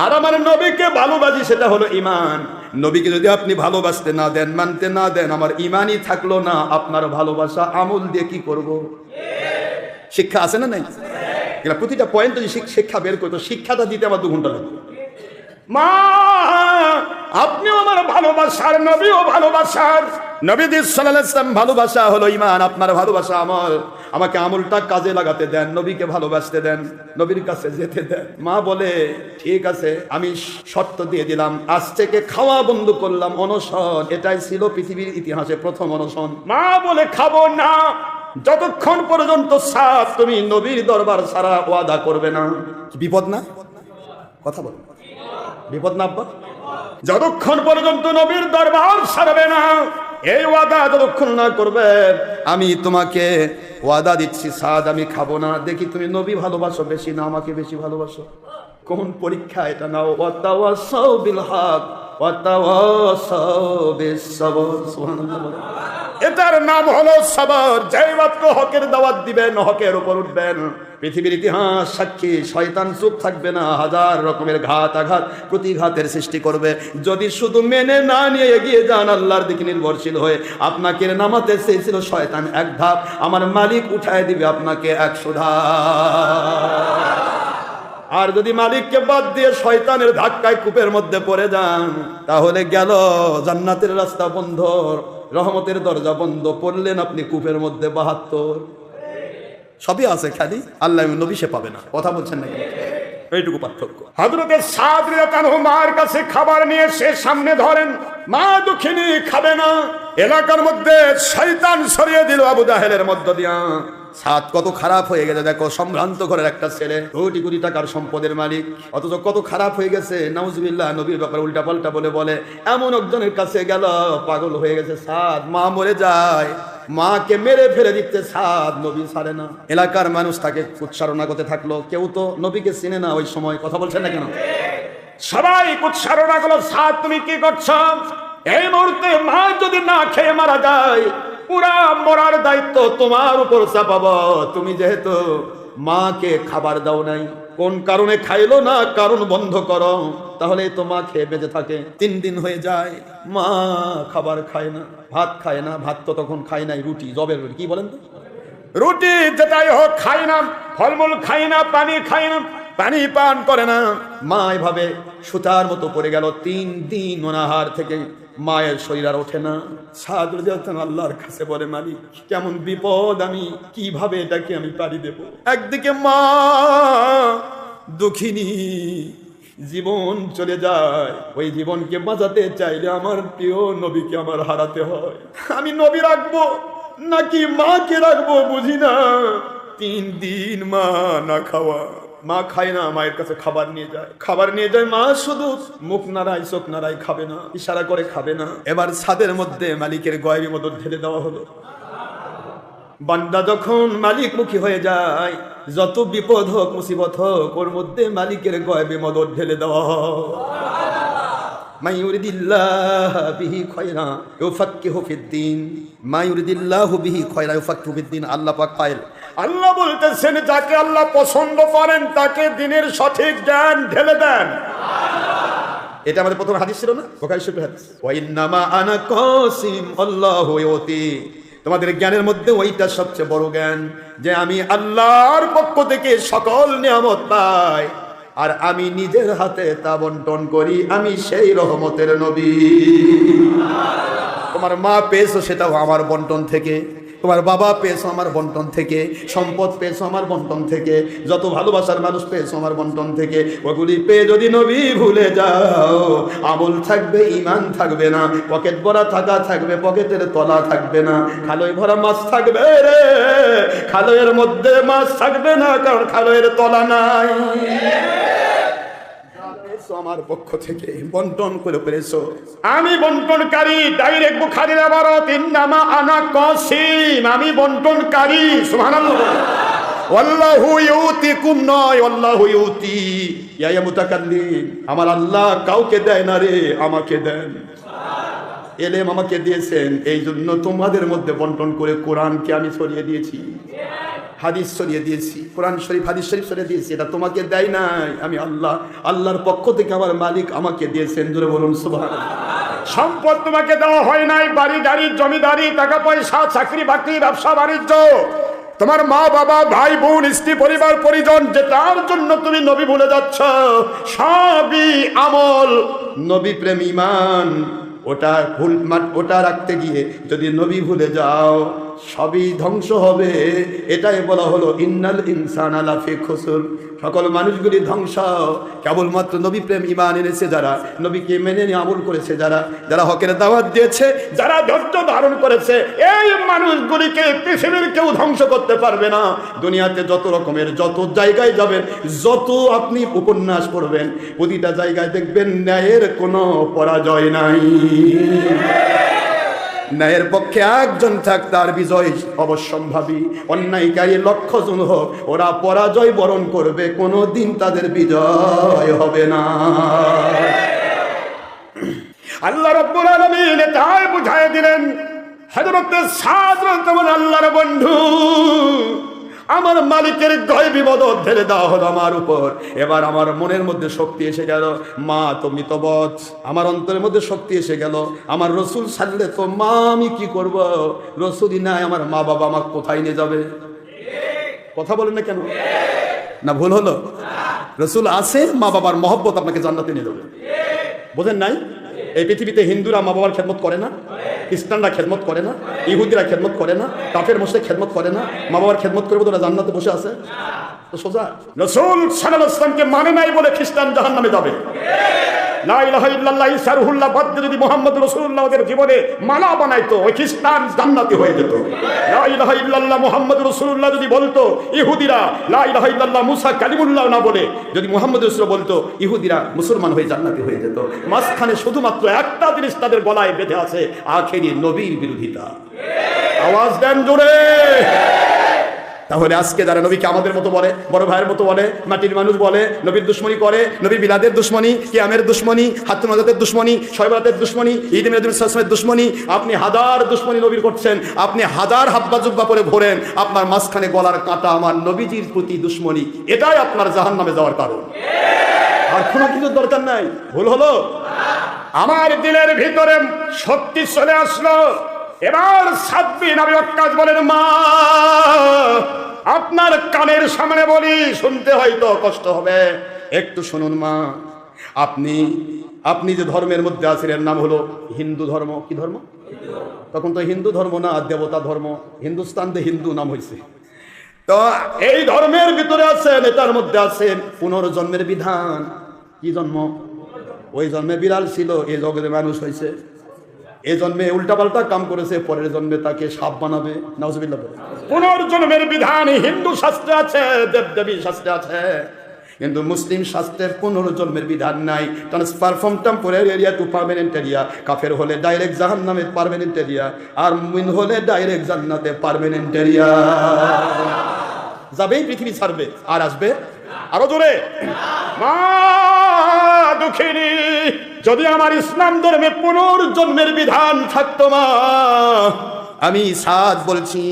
আর আমার নবীকে ভালোবাসি সেটা হলো ঈমান। নবীকে যদি আপনি ভালোবাসতে না দেন, মানতে না দেন, আমার ঈমানই থাকলো না, আপনার ভালোবাসা আমল দিয়ে কি করব? শিক্ষা আছে না নাই? এগুলা প্রতিটা পয়েন্ট যদি শিক্ষা বের করতো, শিক্ষাটা দিতে আমার 2 ঘন্টা লাগবে। মা আপনিও আমার ভালোবাসার, নবীও ভালোবাসার। নবীজি সাল্লাল্লাহু আলাইহি ওয়াসাল্লাম ভালোবাসা হলো ঈমান, আপনার ভালোবাসা আমল। আমাকে আমলটা কাজে লাগাতে দেন, নবীকে ভালোবাসতে দেন, নবীর কাছে যেতে দেন। মা বলে ঠিক আছে, আমি শর্ত দিয়ে দিলাম, আজ থেকে খাওয়া বন্ধ করলাম, অনশন। এটাই ছিল পৃথিবীর ইতিহাসে প্রথম অনশন। মা বলে খাবো না যতক্ষণ পর্যন্ত সাথ তুমি নবীর দরবার ছাড়া ওয়াদা করবে না। বিপদ না? কথা বল, বিপদ না আব্বা? যতক্ষণ পর্যন্ত নবীর দরবার ছাড়বে না, এই ওয়াদা যতক্ষণ না করবে, আমি তোমাকে ওয়াদা দিচ্ছি সাদ আমি খাবো না। দেখি তুমি নবী ভালোবাসো বেশি না আমাকে বেশি ভালোবাসো? কোন পরীক্ষা এটা নাও। ওয়াতাওয়াসাউ বিল হক ওয়াতাওয়াসাউ বিস সবর। সুবহানাল্লাহ। এটার নাম হলো সবর। যেই মাত্র হকের দাওয়াত দিবেন, হকের উপর উঠবেন, পৃথিবীর ইতিহাস সাক্ষী, শয়তান চুপ থাকবে না, হাজার রকমের ঘাত আঘাত প্রতিঘাতের সৃষ্টি করবে। যদি শুধু মেনে না নিয়ে এগিয়ে যান, আল্লাহর দিকে নির্ভরশীল হয়ে, আপনাকে নামাতে চেয়েছিল শয়তান 1 ধাপ, আমার মালিক উঠায় দিবে আপনাকে 100 ধাপ। আর যদি মালিককে বাদ দিয়ে শয়তানের ধাক্কায় কূপের মধ্যে পড়ে যান, তাহলে গেল জান্নাতের রাস্তা বন্ধ, রহমতের দরজা বন্ধ, পড়লেন আপনি কূপের মধ্যে 72। সবই আছে, খালি আল্লাহ নবী সে পাবে না। কথা বলছেন নাকি? এইটুকু পার্থক্য। হযরতে সাদ রাদিয়াল্লাহু আনহু মার কাছে খাবার নিয়ে সে সামনে ধরেন, মা দুঃখিনী খাবে না। এলাকার মধ্যে শয়তান ছড়িয়ে দিল আবু জাহেলের মধ্য দিয়া। সাদ কত খারাপ হয়ে গেছে দেখো, সম্ভ্রান্ত ঘরের একটা ছেলে, কোটি কোটি টাকার সম্পদের মালিক, অথচ কত খারাপ হয়ে গেছে। নাউজুবিল্লাহ, নবীর ব্যাপারে উল্টা পাল্টা বলে এমন একজনের কাছে গেল, পাগল হয়ে গেছে সাদ। মা মরে যায়, মাকে মেরে ফেলে দিতে সাদ নবী ছাড়ে না। এলাকার মানুষ তাকে উচ্চারণা করতে থাকলো, কেউ তো নবীকে চিনে না ওই সময়। কথা বলছেন না কেন? সবাই উচ্চারণা করলো, সাদ তুমি কি করছো? এই মুহূর্তে মা যদি না খেয়ে মারা যায়, পুরা মরার দায়িত্ব তোমার উপর চাপাবো। তুমি যেহেতু মাকে খাবার দাও নাই, কোন কারণে খাইলো না, কারণ বন্ধ করো, তাহলে তো মা খেয়ে বেঁচে থাকে। 3 দিন হয়ে যায়, মা খাবার খায় না, ভাত খায় না। ভাত তো তখন খায় নাই, রুটি, জবের রুটি, কি বলেন তো, রুটি যেটাই হোক খায় না, ফলমূল খায় না, পানি খায় না, পানি পান করে না। মা এভাবে সুতার মতো পড়ে গেল। 3 দিন অনাহার থেকে মায়ের শরীর আর ওঠে না। সাদ রাদিয়াল্লাহু আনহু আল্লাহর কাছে বলে, মালিক কেমন বিপদ, আমি কিভাবে এটাকে আমি পারি দেব? একদিকে মা দুঃখিনী, জীবন চলে যায়, ওই জীবনকে বাঁচাতে চাইলে আমার প্রিয় নবীকে আমার হারাতে হয়। আমি নবী রাখবো নাকি মাকে রাখবো বুঝি না। 3 দিন মা না খাওয়া, মা খায় না, মায়ের কাছে খাবার নিয়ে যায়, খাবার নিয়ে যায়, মা শুধু মুখ নাড়ায়, চোখ নাড়ায়, খাবে না, ইশারা করে খাবে না। এবার ছাদের মধ্যে মালিকের গয়বী মদদ ঢেলে দেওয়া হলো। বান্দা যখন মালিক মুখী হয়ে যায়, যত বিপদ হোক, মুসিবত হোক, ওর মধ্যে মালিকের গয়বী মদদ ঢেলে দেওয়া হয়। মা ইউরিদিল্লাহু বিহি খায়রা ইউফাক্কিহু ফিদ্দিন, মা ইউরিদিল্লাহু বিহি খায়রা ইউফাক্কিহু ফিদ্দিন। আল্লাহ পাক পাইল, আল্লাহ বলতেছেন, যাকে আল্লাহ পছন্দ করেন তাকে দ্বীনের সঠিক জ্ঞান ঢেলে দেন। এটা আমাদের প্রথম হাদিস ছিল না, বুখারী শরীফের হাদিস, ওয়া ইন্নামা আনা কাসিম আল্লাহু ইউতি। তোমাদের জ্ঞানের মধ্যে ওইটা সবচেয়ে বড় জ্ঞান, যে আমি আল্লাহর পক্ষ থেকে সকল নিয়ামত পাই, আর আমি নিজের হাতে তা বন্টন করি। আমি সেই রহমতের নবী। তোমার মা পেয়েছো সেটাও আমার বন্টন থেকে, তোমার বাবা পেয়েছো আমার বন্টন থেকে, সম্পদ পেয়েছো আমার বন্টন থেকে, যত ভালোবাসার মানুষ পেয়েছো আমার বন্টন থেকে। ওগুলি পেয়ে যদি নবী ভুলে যাও, আমল থাকবে, ঈমান থাকবে না, পকেট ভরা টাকা থাকবে, পকেটের তলা থাকবে না, খালই ভরা মাছ থাকবে রে, খালইয়ের মধ্যে মাছ থাকবে না, কারণ খালইয়ের তলা নাই। আমার পক্ষ থেকে বন্টন করে পেরেছো। আমি বন্টনকারী, ডাইরেক্ট বুখারীর ইবারত, ইন্নামা আনা কাসিম, আমি বন্টনকারী। সুবহানাল্লাহ। ওয়াল্লাহু ইউতিকুম নয়, ওয়াল্লাহু ইউতি। ইয়া মুতাকাল্লিম, আমার আল্লাহ কাউকে দেয় না রে, আমাকে দেন। এলেম আমাকে দিয়েছেন, এই জন্য তোমাদের মধ্যে বন্টন করে কোরআনকে আমি ছড়িয়ে দিয়েছি, হাদিস ছড়িয়ে দিয়েছি, কোরআন শরীফ হাদিস শরীফ ছড়িয়ে দিয়েছি। এটা তোমাকে দেয় নাই, আমি আল্লাহ, আল্লাহর পক্ষ থেকে আমার মালিক আমাকে দিয়েছেন। জোরে বলুন সুবহানাল্লাহ। সম্পদ তোমাকে দেওয়া হয় নাই, বাড়ি গাড়ি জমিদারি টাকা পয়সা চাকরি বাকরি ব্যবসা বাণিজ্য, তোমার মা বাবা ভাই বোন স্ত্রী পরিবার পরিজন, যেটার জন্য তুমি নবী ভুলে যাচ্ছ, সবই আমল নবী প্রেম ঈমান। ওটা রাখতে গিয়ে যদি নবী ভুলে যাও, সবই ধ্বংস হবে। এটাই বলা হলো ইন্নাল ইনসানা লাফি খুসুর, সকল মানুষগুলি ধ্বংস। কেবলমাত্র নবী প্রেম ঈমান এনেছে যারা, নবীকে মেনে নিয়ে আমল করেছে যারা, যারা হকের দাওয়াত দিয়েছে, যারা ধৈর্য ধারণ করেছে, এই মানুষগুলিকে পৃথিবীর কেউ ধ্বংস করতে পারবে না। দুনিয়াতে যত রকমের যত জায়গায় যাবেন, যত আপনি উপন্যাস পড়বেন, প্রতিটা জায়গায় দেখবেন ন্যায়ের কোনো পরাজয় নাই। ন্যায়ের পক্ষে একজন থাক, তার বিজয় অবশ্যম্ভাবী। অন্যায়কারী লক্ষ জন হোক, ওরা পরাজয় বরণ করবে, কোনোদিন তাদের বিজয় হবে না। আল্লাহ রাব্বুল আলামিন তাই বুঝায় দিলেন, হযরত সাদ রাদিয়াল্লাহু আল্লাহর বন্ধু, আমার মালিকের গায়বী মদদ ঢেলে দেওয়া হলো আমার উপর। এবার আমার মনের মধ্যে শক্তি এসে গেল, মা তো মৃতবৎ, আমার অন্তরের মধ্যে শক্তি এসে গেল, আমার রসুল ছাড়লে তো মা আমি কি করব, রসুলই নাই, আমার মা বাবা আমাকে কোথায় নিয়ে যাবে? কথা বলেন না কেন? না ভুল হলো? রসুল আছে, মা বাবার মহব্বত আপনাকে জান্নাতে নিয়ে যাবে। বোঝেন নাই? এই পৃথিবীতে হিন্দুরা মা বাবার খেদমত করে না, খ্রিস্টানরা খেদমত করে না, ইহুদিরা খেদমত করে না, কাফের মুশরিক খেদমত করে না, মা বাবার খেদমত করবে তো ওরা জান্নাতে বসে আছে? তো সোজা। রাসূল সাল্লাল্লাহু আলাইহি ওয়াসাল্লামকে মানে নাই বলে খ্রিস্টান জাহান্নামে যাবে। লা ইলাহা ইল্লাল্লাহ ইসারুহুল্লাহ বাদ যদি মুহাম্মদ রাসূলুল্লাহ ওদের জীবনে মালা বানাইতো, ওই খ্রিস্টান জান্নাতি হয়ে যেত। লা ইলাহা ইল্লাল্লাহ মুহাম্মদ রাসূলুল্লাহ যদি বলতো, ইহুদিরা লা ইলাহা ইল্লাল্লাহ মুসা কালিমুল্লাহ না বলে যদি মুহাম্মদ রাসূল বলতো, ইহুদিরা মুসলমান হয়ে জান্নাতি হয়ে যেত। মাঝখানে শুধুমাত্র একটা জিনিস তাদের গলায় বেঁধে আছে, আখেরি নবীর বিরোধিতা। আওয়াজ দেন জোরে। তাহলে আজকে যারা নবীকে আমাদের মতো বলে, বড় ভাইয়ের মতো বলে, মাটির মানুষ বলে, নবীর দুশ্মনী করে, নবীর বিলাদের দুশ্মনী, কিয়ামের দুশ্মনী, হাতুন আজাতের দুশ্মনী, শয়বাতের দুশ্মনী, ঈদ মিলাদুল দুশ্মনী, আপনি হাজার দুশ্মনী নবীর করছেন, আপনি হাজার হাব্বা জুব্বা পরে ভোরেন, আপনার মাঝখানে গলার কাঁটা আমার নবীজির প্রতি দুশ্মনী, এটাই আপনার জাহান্নামে যাওয়ার কারণ। আর কোনো কিছুর দরকার নাই। ভুল হলো? আমার দিলের ভিতরে শক্তি চলে আসলো। এবার সাব্বিন আবি ওয়াক্কাস বলেন, মা আপনার কানের সামনে বলি, শুনতে হয়তো কষ্ট হবে, একটু শুনুন মা। আপনি যে ধর্মের মধ্যে আছেন এর নাম হলো হিন্দু ধর্ম। কি ধর্ম? তখন তো হিন্দু ধর্ম না, দেবতা ধর্ম। হিন্দুস্তান দিয়ে হিন্দু নাম হয়েছে। তো এই ধর্মের ভিতরে আছেন, এটার মধ্যে আছেন পুনর্জন্মের বিধান। কি জন্ম? ওই জন্মে বিড়াল ছিল, এই জগতে মানুষ হয়েছে। এই জন্মে উল্টাপাল্টা কাম করেছে, পরের জন্মে তাকে সাপ বানাবে। নাউজুবিল্লাহ। পুনর্জন্মের বিধান হিন্দু শাস্ত্রে আছে, দেবদেবী শাস্ত্রে আছে, কিন্তু মুসলিম শাস্ত্রের পুনর্জন্মের বিধান নাই। Transfer from temporary area to permanent area. কাফের হলে ডাইরেক্ট জাহান্নামে পার্মানেন্ট এরিয়া, আর মুমিন হলে ডাইরেক্ট জান্নাতে পার্মানেন্ট এরিয়া। যাবেই, পৃথিবী ছাড়বে, আর আসবে আরো জোরে। মা দুঃখিনী, যদি আমার ইসলাম ধর্মে পুনর্জন্মের বিধান থাকতো মা, আমি সাদ বলছি,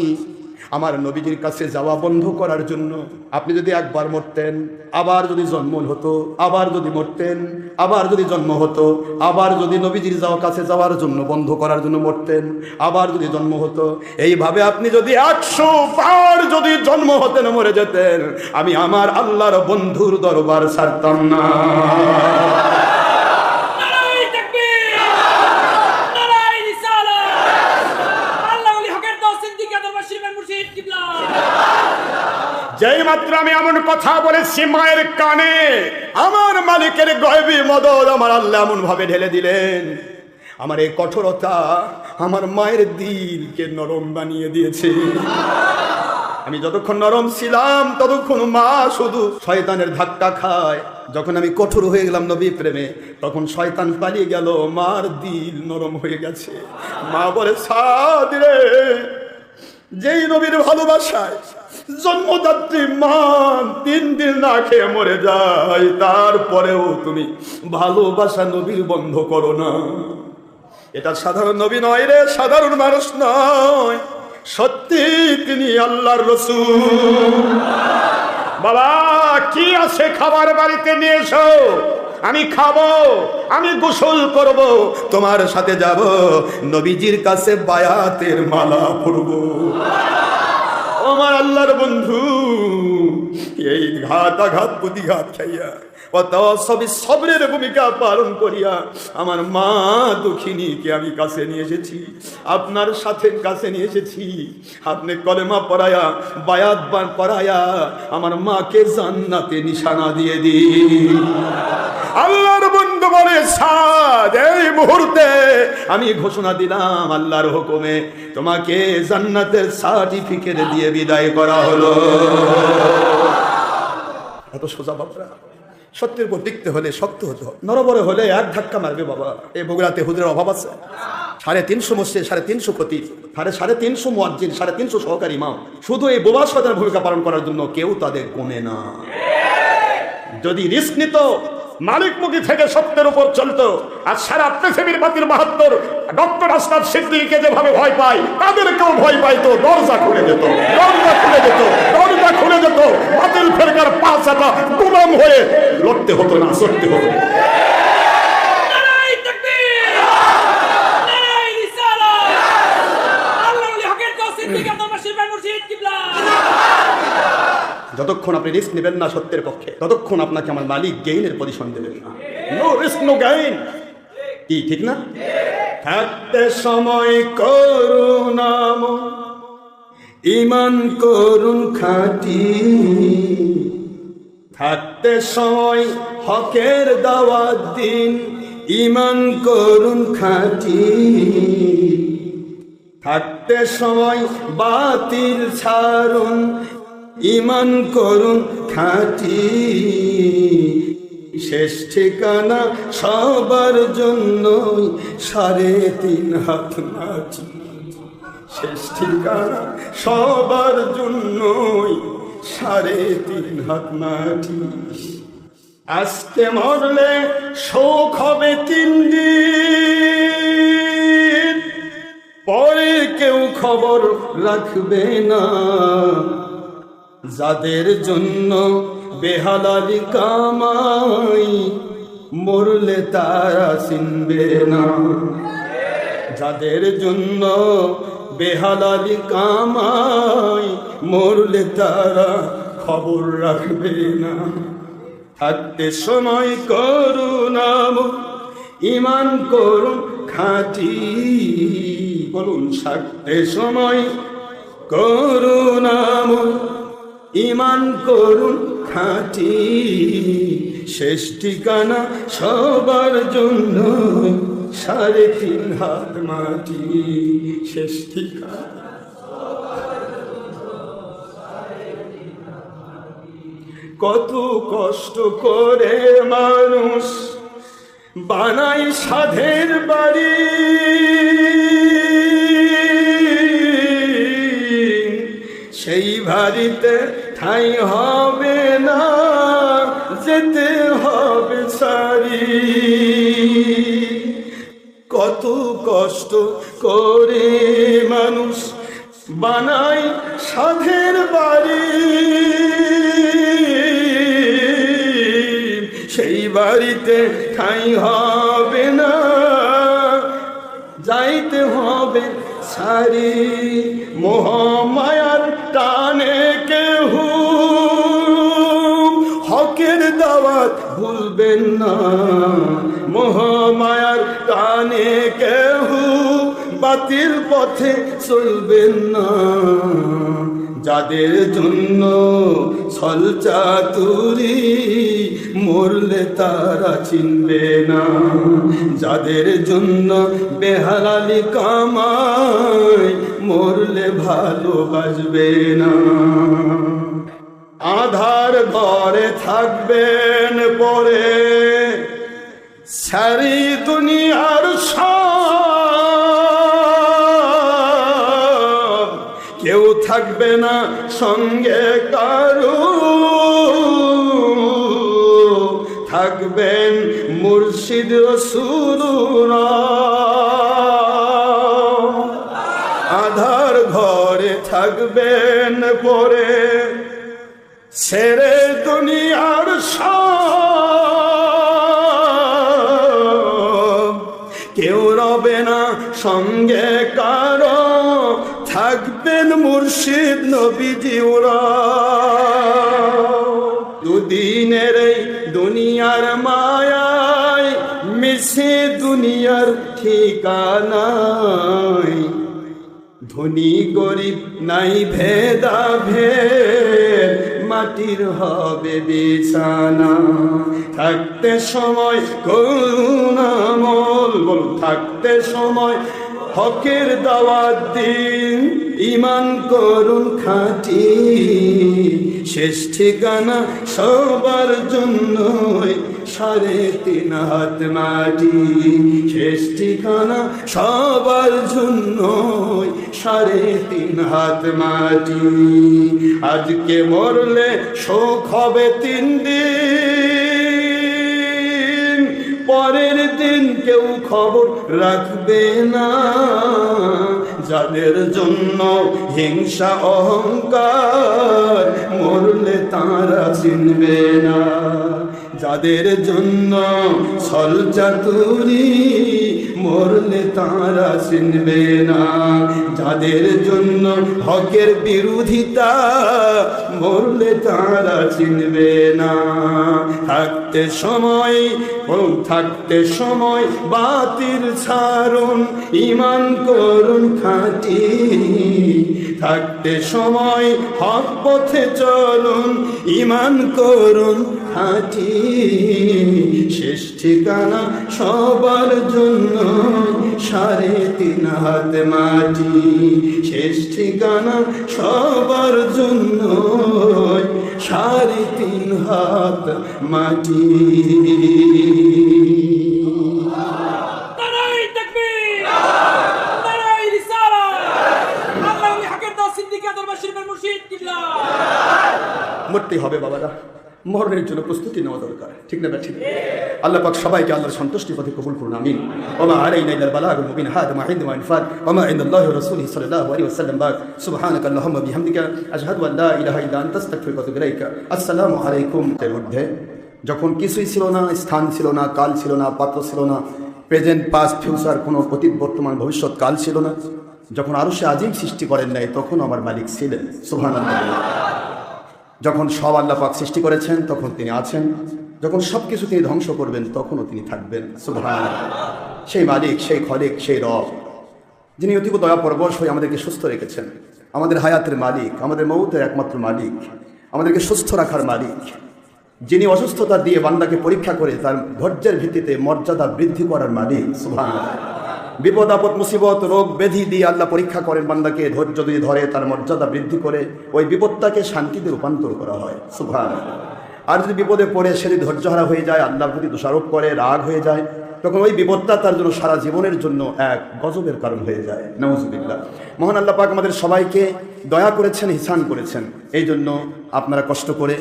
আমার নবীজির কাছে যাওয়া বন্ধ করার জন্য আপনি যদি একবার মরতেন, আবার যদি জন্ম হতো, আবার যদি মরতেন, আবার যদি জন্ম হতো, আবার যদি নবীজির যাওয়া কাছে যাওয়ার জন্য বন্ধ করার জন্য মরতেন, আবার যদি জন্ম হতো, এইভাবে আপনি যদি 100 বার যদি জন্ম হতেন, মরে যেতেন, আমি আমার আল্লাহর বন্ধুর দরবার ছাড়তাম না। যেই মাত্র আমি এমন কথা বলেছি, মায়ের কানে আমার মালিকের গায়বী মদদ আমার আল্লাহ এমন ভাবে ঢেলে দিলেন, আমার এই কঠোরতা আমার মায়ের দিলকে নরম বানিয়ে দিয়েছে। আমি যতক্ষণ নরম ছিলাম ততক্ষণ মা শুধু শয়তানের ধাক্কা খায়। যখন আমি কঠোর হয়ে গেলাম নবী প্রেমে, তখন শয়তান পালিয়ে গেল, মার দিল নরম হয়ে গেছে। মা বলে, সাদ রে, যেই নবীর ভালোবাসায় জন্মদাত্রী মা 3 দিন না খেয়ে মরে যায়, তারপরেও তুমি ভালোবাসা নবীর বন্ধ করো না। এটা সাধারণ নবী নয় রে, সাধারণ মানুষ নয়, সত্যি তিনি আল্লাহর রাসূল। বাবা, কি আছে খাবার বাড়িতে নিয়ে এসো, আমি খাবো, আমি গোসল করব, তোমার সাথে যাব, নবীজির কাছে বায়াতের মালা পরবো। আমার আল্লাহর বন্ধু, এই ঘাতাঘাত প্রতিঘাত খাইয়া সবরের ভূমিকা পালন করিয়া আমার মা দুঃখিনীকে আমি কাছে নিয়ে এসেছি, আপনার সাথে কাছে নিয়ে এসেছি। আপনি কলেমা পড়ায়া, বায়াত পড়ায়া আমার মাকে জান্নাতে নিশানা দিয়ে দিন। আল্লাহর বন্ধু বলে, সাদ, এই মুহূর্তে আমি ঘোষণা দিলাম আল্লাহর হুকুমে তোমাকে জান্নাতের সার্টিফিকেট দিয়ে বিদায় করা হলো। এত সোজা বাপরা। সত্যের উপর টিকতে হলে শক্ত হতে হবে, নরবরে হলে এক ধাক্কা মারবে বাবা। এই বগুড়াতে হুজুরের অভাব আছে, 350 মসজিদ, 350 খতিব, 350 মুয়াজ্জিন, 350 সহকারী ইমাম, শুধু এই বোবা শয়তানের ভূমিকা পালন করার জন্য কেউ তাদের কোনে না। যদি রিস্ক নিত, মালিকমুখী থেকে সত্যের উপর চলতো, আর সারা পৃথিবীর বাতিল 72 ডক্টর আসনাদ সিদ্দিকীকে যেভাবে ভয় পায়, তাদেরকেও ভয় পাইতো, দরজা খুলে যেত, দরজা খুলে যেত, দরজা খুলে যেত, বাতিল ফেরকার পাঁচটা গোলাম হয়ে লড়তে হতো না, সরতে হতো। যতক্ষণ আপনি রিস্ক নেবেন না সত্যের পক্ষে, ততক্ষণ আপনাকে আমার মালিক গেইনের পজিশন দেবেন না। নো রিস্ক নো গেইন, কি ঠিক না? থাকতে সময় করুন ঈমান করুন খাঁটি, থাকতে সময় হকের দাওয়াত দিন, ঈমান করুন খাঁটি, থাকতে সময় বাতিল ছাড়ুন, ঈমান করুন খাঁটি, শেষ ঠিকানা সবার জন্যই 3.5 হাত মাটি, শেষ ঠিকানা সবার জন্যই 3.5 হাত মাটি। আজকে মরলে শোক হবে 3 দিন, পরে কেউ খবর রাখবে না, যাদের জন্য বেহালালি কামাই, মরলে তারা চিনবে না, যাদের জন্য বেহালালি কামাই, মরলে তারা খবর রাখবে না। থাকতে সময় করুন ঈমান করুন খাঁটি, বলুন, থাকতে সময় করুন ঈমান করুন খাঁটি, শেষ ঠিকানা সবার জন্য 3.5 হাত মাটি, শেষ ঠিকানা। কত কষ্ট করে মানুষ বানাই সাধের বাড়ি, সেই বাড়িতে ঠাঁই হবে না, যেতে হবে ছাড়ি। কত কষ্ট করে মানুষ বানাই সাধের বাড়ি, সেই বাড়িতে ঠাঁই হবে না, যাইতে হবে সারি। মোহমায়ার টানে কেহ হকের দাওয়াত ভুলবেন না, মোহমায়ার টানে কেহ বাতিল পথে চলবেন না, যাদের জন্য ছল চাতুরি মরলে তারা চিনবে না, যাদের জন্য বেহালালি কামাই মরলে ভালোবাসবে না। আধার ঘরে থাকবেন পরে, সারি দুনিয়ার সব, কেউ থাকবে না সঙ্গে কারো, থাকবেন মুর্শিদ রাসূলুল্লাহ। আধার ঘরে থাকবেন পরে, ছেড়ে দুনিয়ার সব, কেউ রবে না সঙ্গে কারো, থাকবেন মুর্শিদ নবীজি ওরা। দুদিনের এই দুনিয়ার মায়ায় মিশে দুনিয়ার ঠিকানায়, ধনী গরিব নাই ভেদা ভেদ, মাটির হবে বিছানা। থাকতে সময় করুন আমল, বলুন থাকতে সময় হকের দাওয়াত দিন, ঈমান করুন খাঁটি, শেষ ঠিকানা সবার জন্যই 3.5 হাত মাটি। শেষ ঠিকানা সবার জন্যই 3.5 হাত মাটি। আজকে মরলে শোক হবে 3 দিন, পরের দিন কেউ খবর রাখবে না, যাদের জন্য হিংসা অহংকার মরলে তারা চিনবে না, যাদের জন্য ছল চাতুরি মরলে তারা চিনবে না, যাদের জন্য হকের বিরোধিতা মরলে তারা চিনবে না। থাকতে সময় বাতিল ছাড়ুন, ঈমান করুন খাঁটি, থাকতে সময় হক পথে চলুন, ঈমান করুন খাঁটি, শেষ ঠিকানা সবার জন্য 3.5 হাত মাটি। শেষ ঠিকানা সবার জন্য 3.5 হাত মাটি। মরতে হবে বাবারা, মরণের জন্য প্রস্তুতি নেওয়া দরকার, ঠিক না? ঠিক। আল্লাহ পাক সবাইকে আল্লাহর সন্তুষ্টি পথে কবুল করুন, আমিন। ওয়া মা আলাইনা ইল্লাল বালাগুল মুবিন, হাদা মা ইনদা ওয়া ইনফাদ, ওয়া মা ইনদাল্লাহি ওয়া রাসূলিহি সাল্লাল্লাহু আলাইহি ওয়াসাল্লাম। সুবহানাকা আল্লাহুম্মা বিহামদিকা আশহাদু আল্লা ইলাহা ইল্লা আনতা আস্তাগফিরুকা ওয়া আতুবু ইলাইকা। আসসালামু আলাইকুম। এর মধ্যে যখন কিছুই ছিল না, স্থান ছিল না, কাল ছিল না, পাত্র ছিল না, প্রেজেন্ট পাস্ট ফিউচার, কোনো অতীত বর্তমান ভবিষ্যৎ কাল ছিল না, যখন আরশে আজিম সৃষ্টি করেন নাই তখন আমার মালিক ছিলেন। সুবহানাল্লাহ। যখন সব আল্লাহ পাক সৃষ্টি করেছেন তখন তিনি আছেন, যখন সব কিছু তিনি ধ্বংস করবেন তখনও তিনি থাকবেন। সুবহানাল্লাহ। সেই মালিক, সেই খলিক, সেই রব, যিনি অতীব দয়া পরবশ হয়ে আমাদেরকে সুস্থ রেখেছেন, আমাদের হায়াতের মালিক, আমাদের মৌতের একমাত্র মালিক, আমাদেরকে সুস্থ রাখার মালিক, যিনি অসুস্থতা দিয়ে বান্দাকে পরীক্ষা করে তার ধৈর্যের ভিত্তিতে মর্যাদা বৃদ্ধি করার মালিক। সুবহানাল্লাহ। বিপদ আপদ মুসিবত রোগ ব্যাধি দিয়ে আল্লাহ পরীক্ষা করেন বান্দাকে, ধৈর্য যদি ধরে তার মর্যাদা বৃদ্ধি করে ওই বিপদটাকে শান্তিতে রূপান্তর করা হয়। সুবহানাল্লাহ। আর যদি বিপদে পড়ে সে যদি ধৈর্যহারা হয়ে যায়, আল্লাহর প্রতি দোষারোপ করে, রাগ হয়ে যায়, তখন ওই বিপদটা তার জন্য সারা জীবনের জন্য এক গজবের কারণ হয়ে যায়। নাউযুবিল্লাহ। মহান আল্লাহ পাক আমাদের সবাইকে দয়া করেছেন, ইহসান করেছেন, এই জন্য আপনারা কষ্ট করে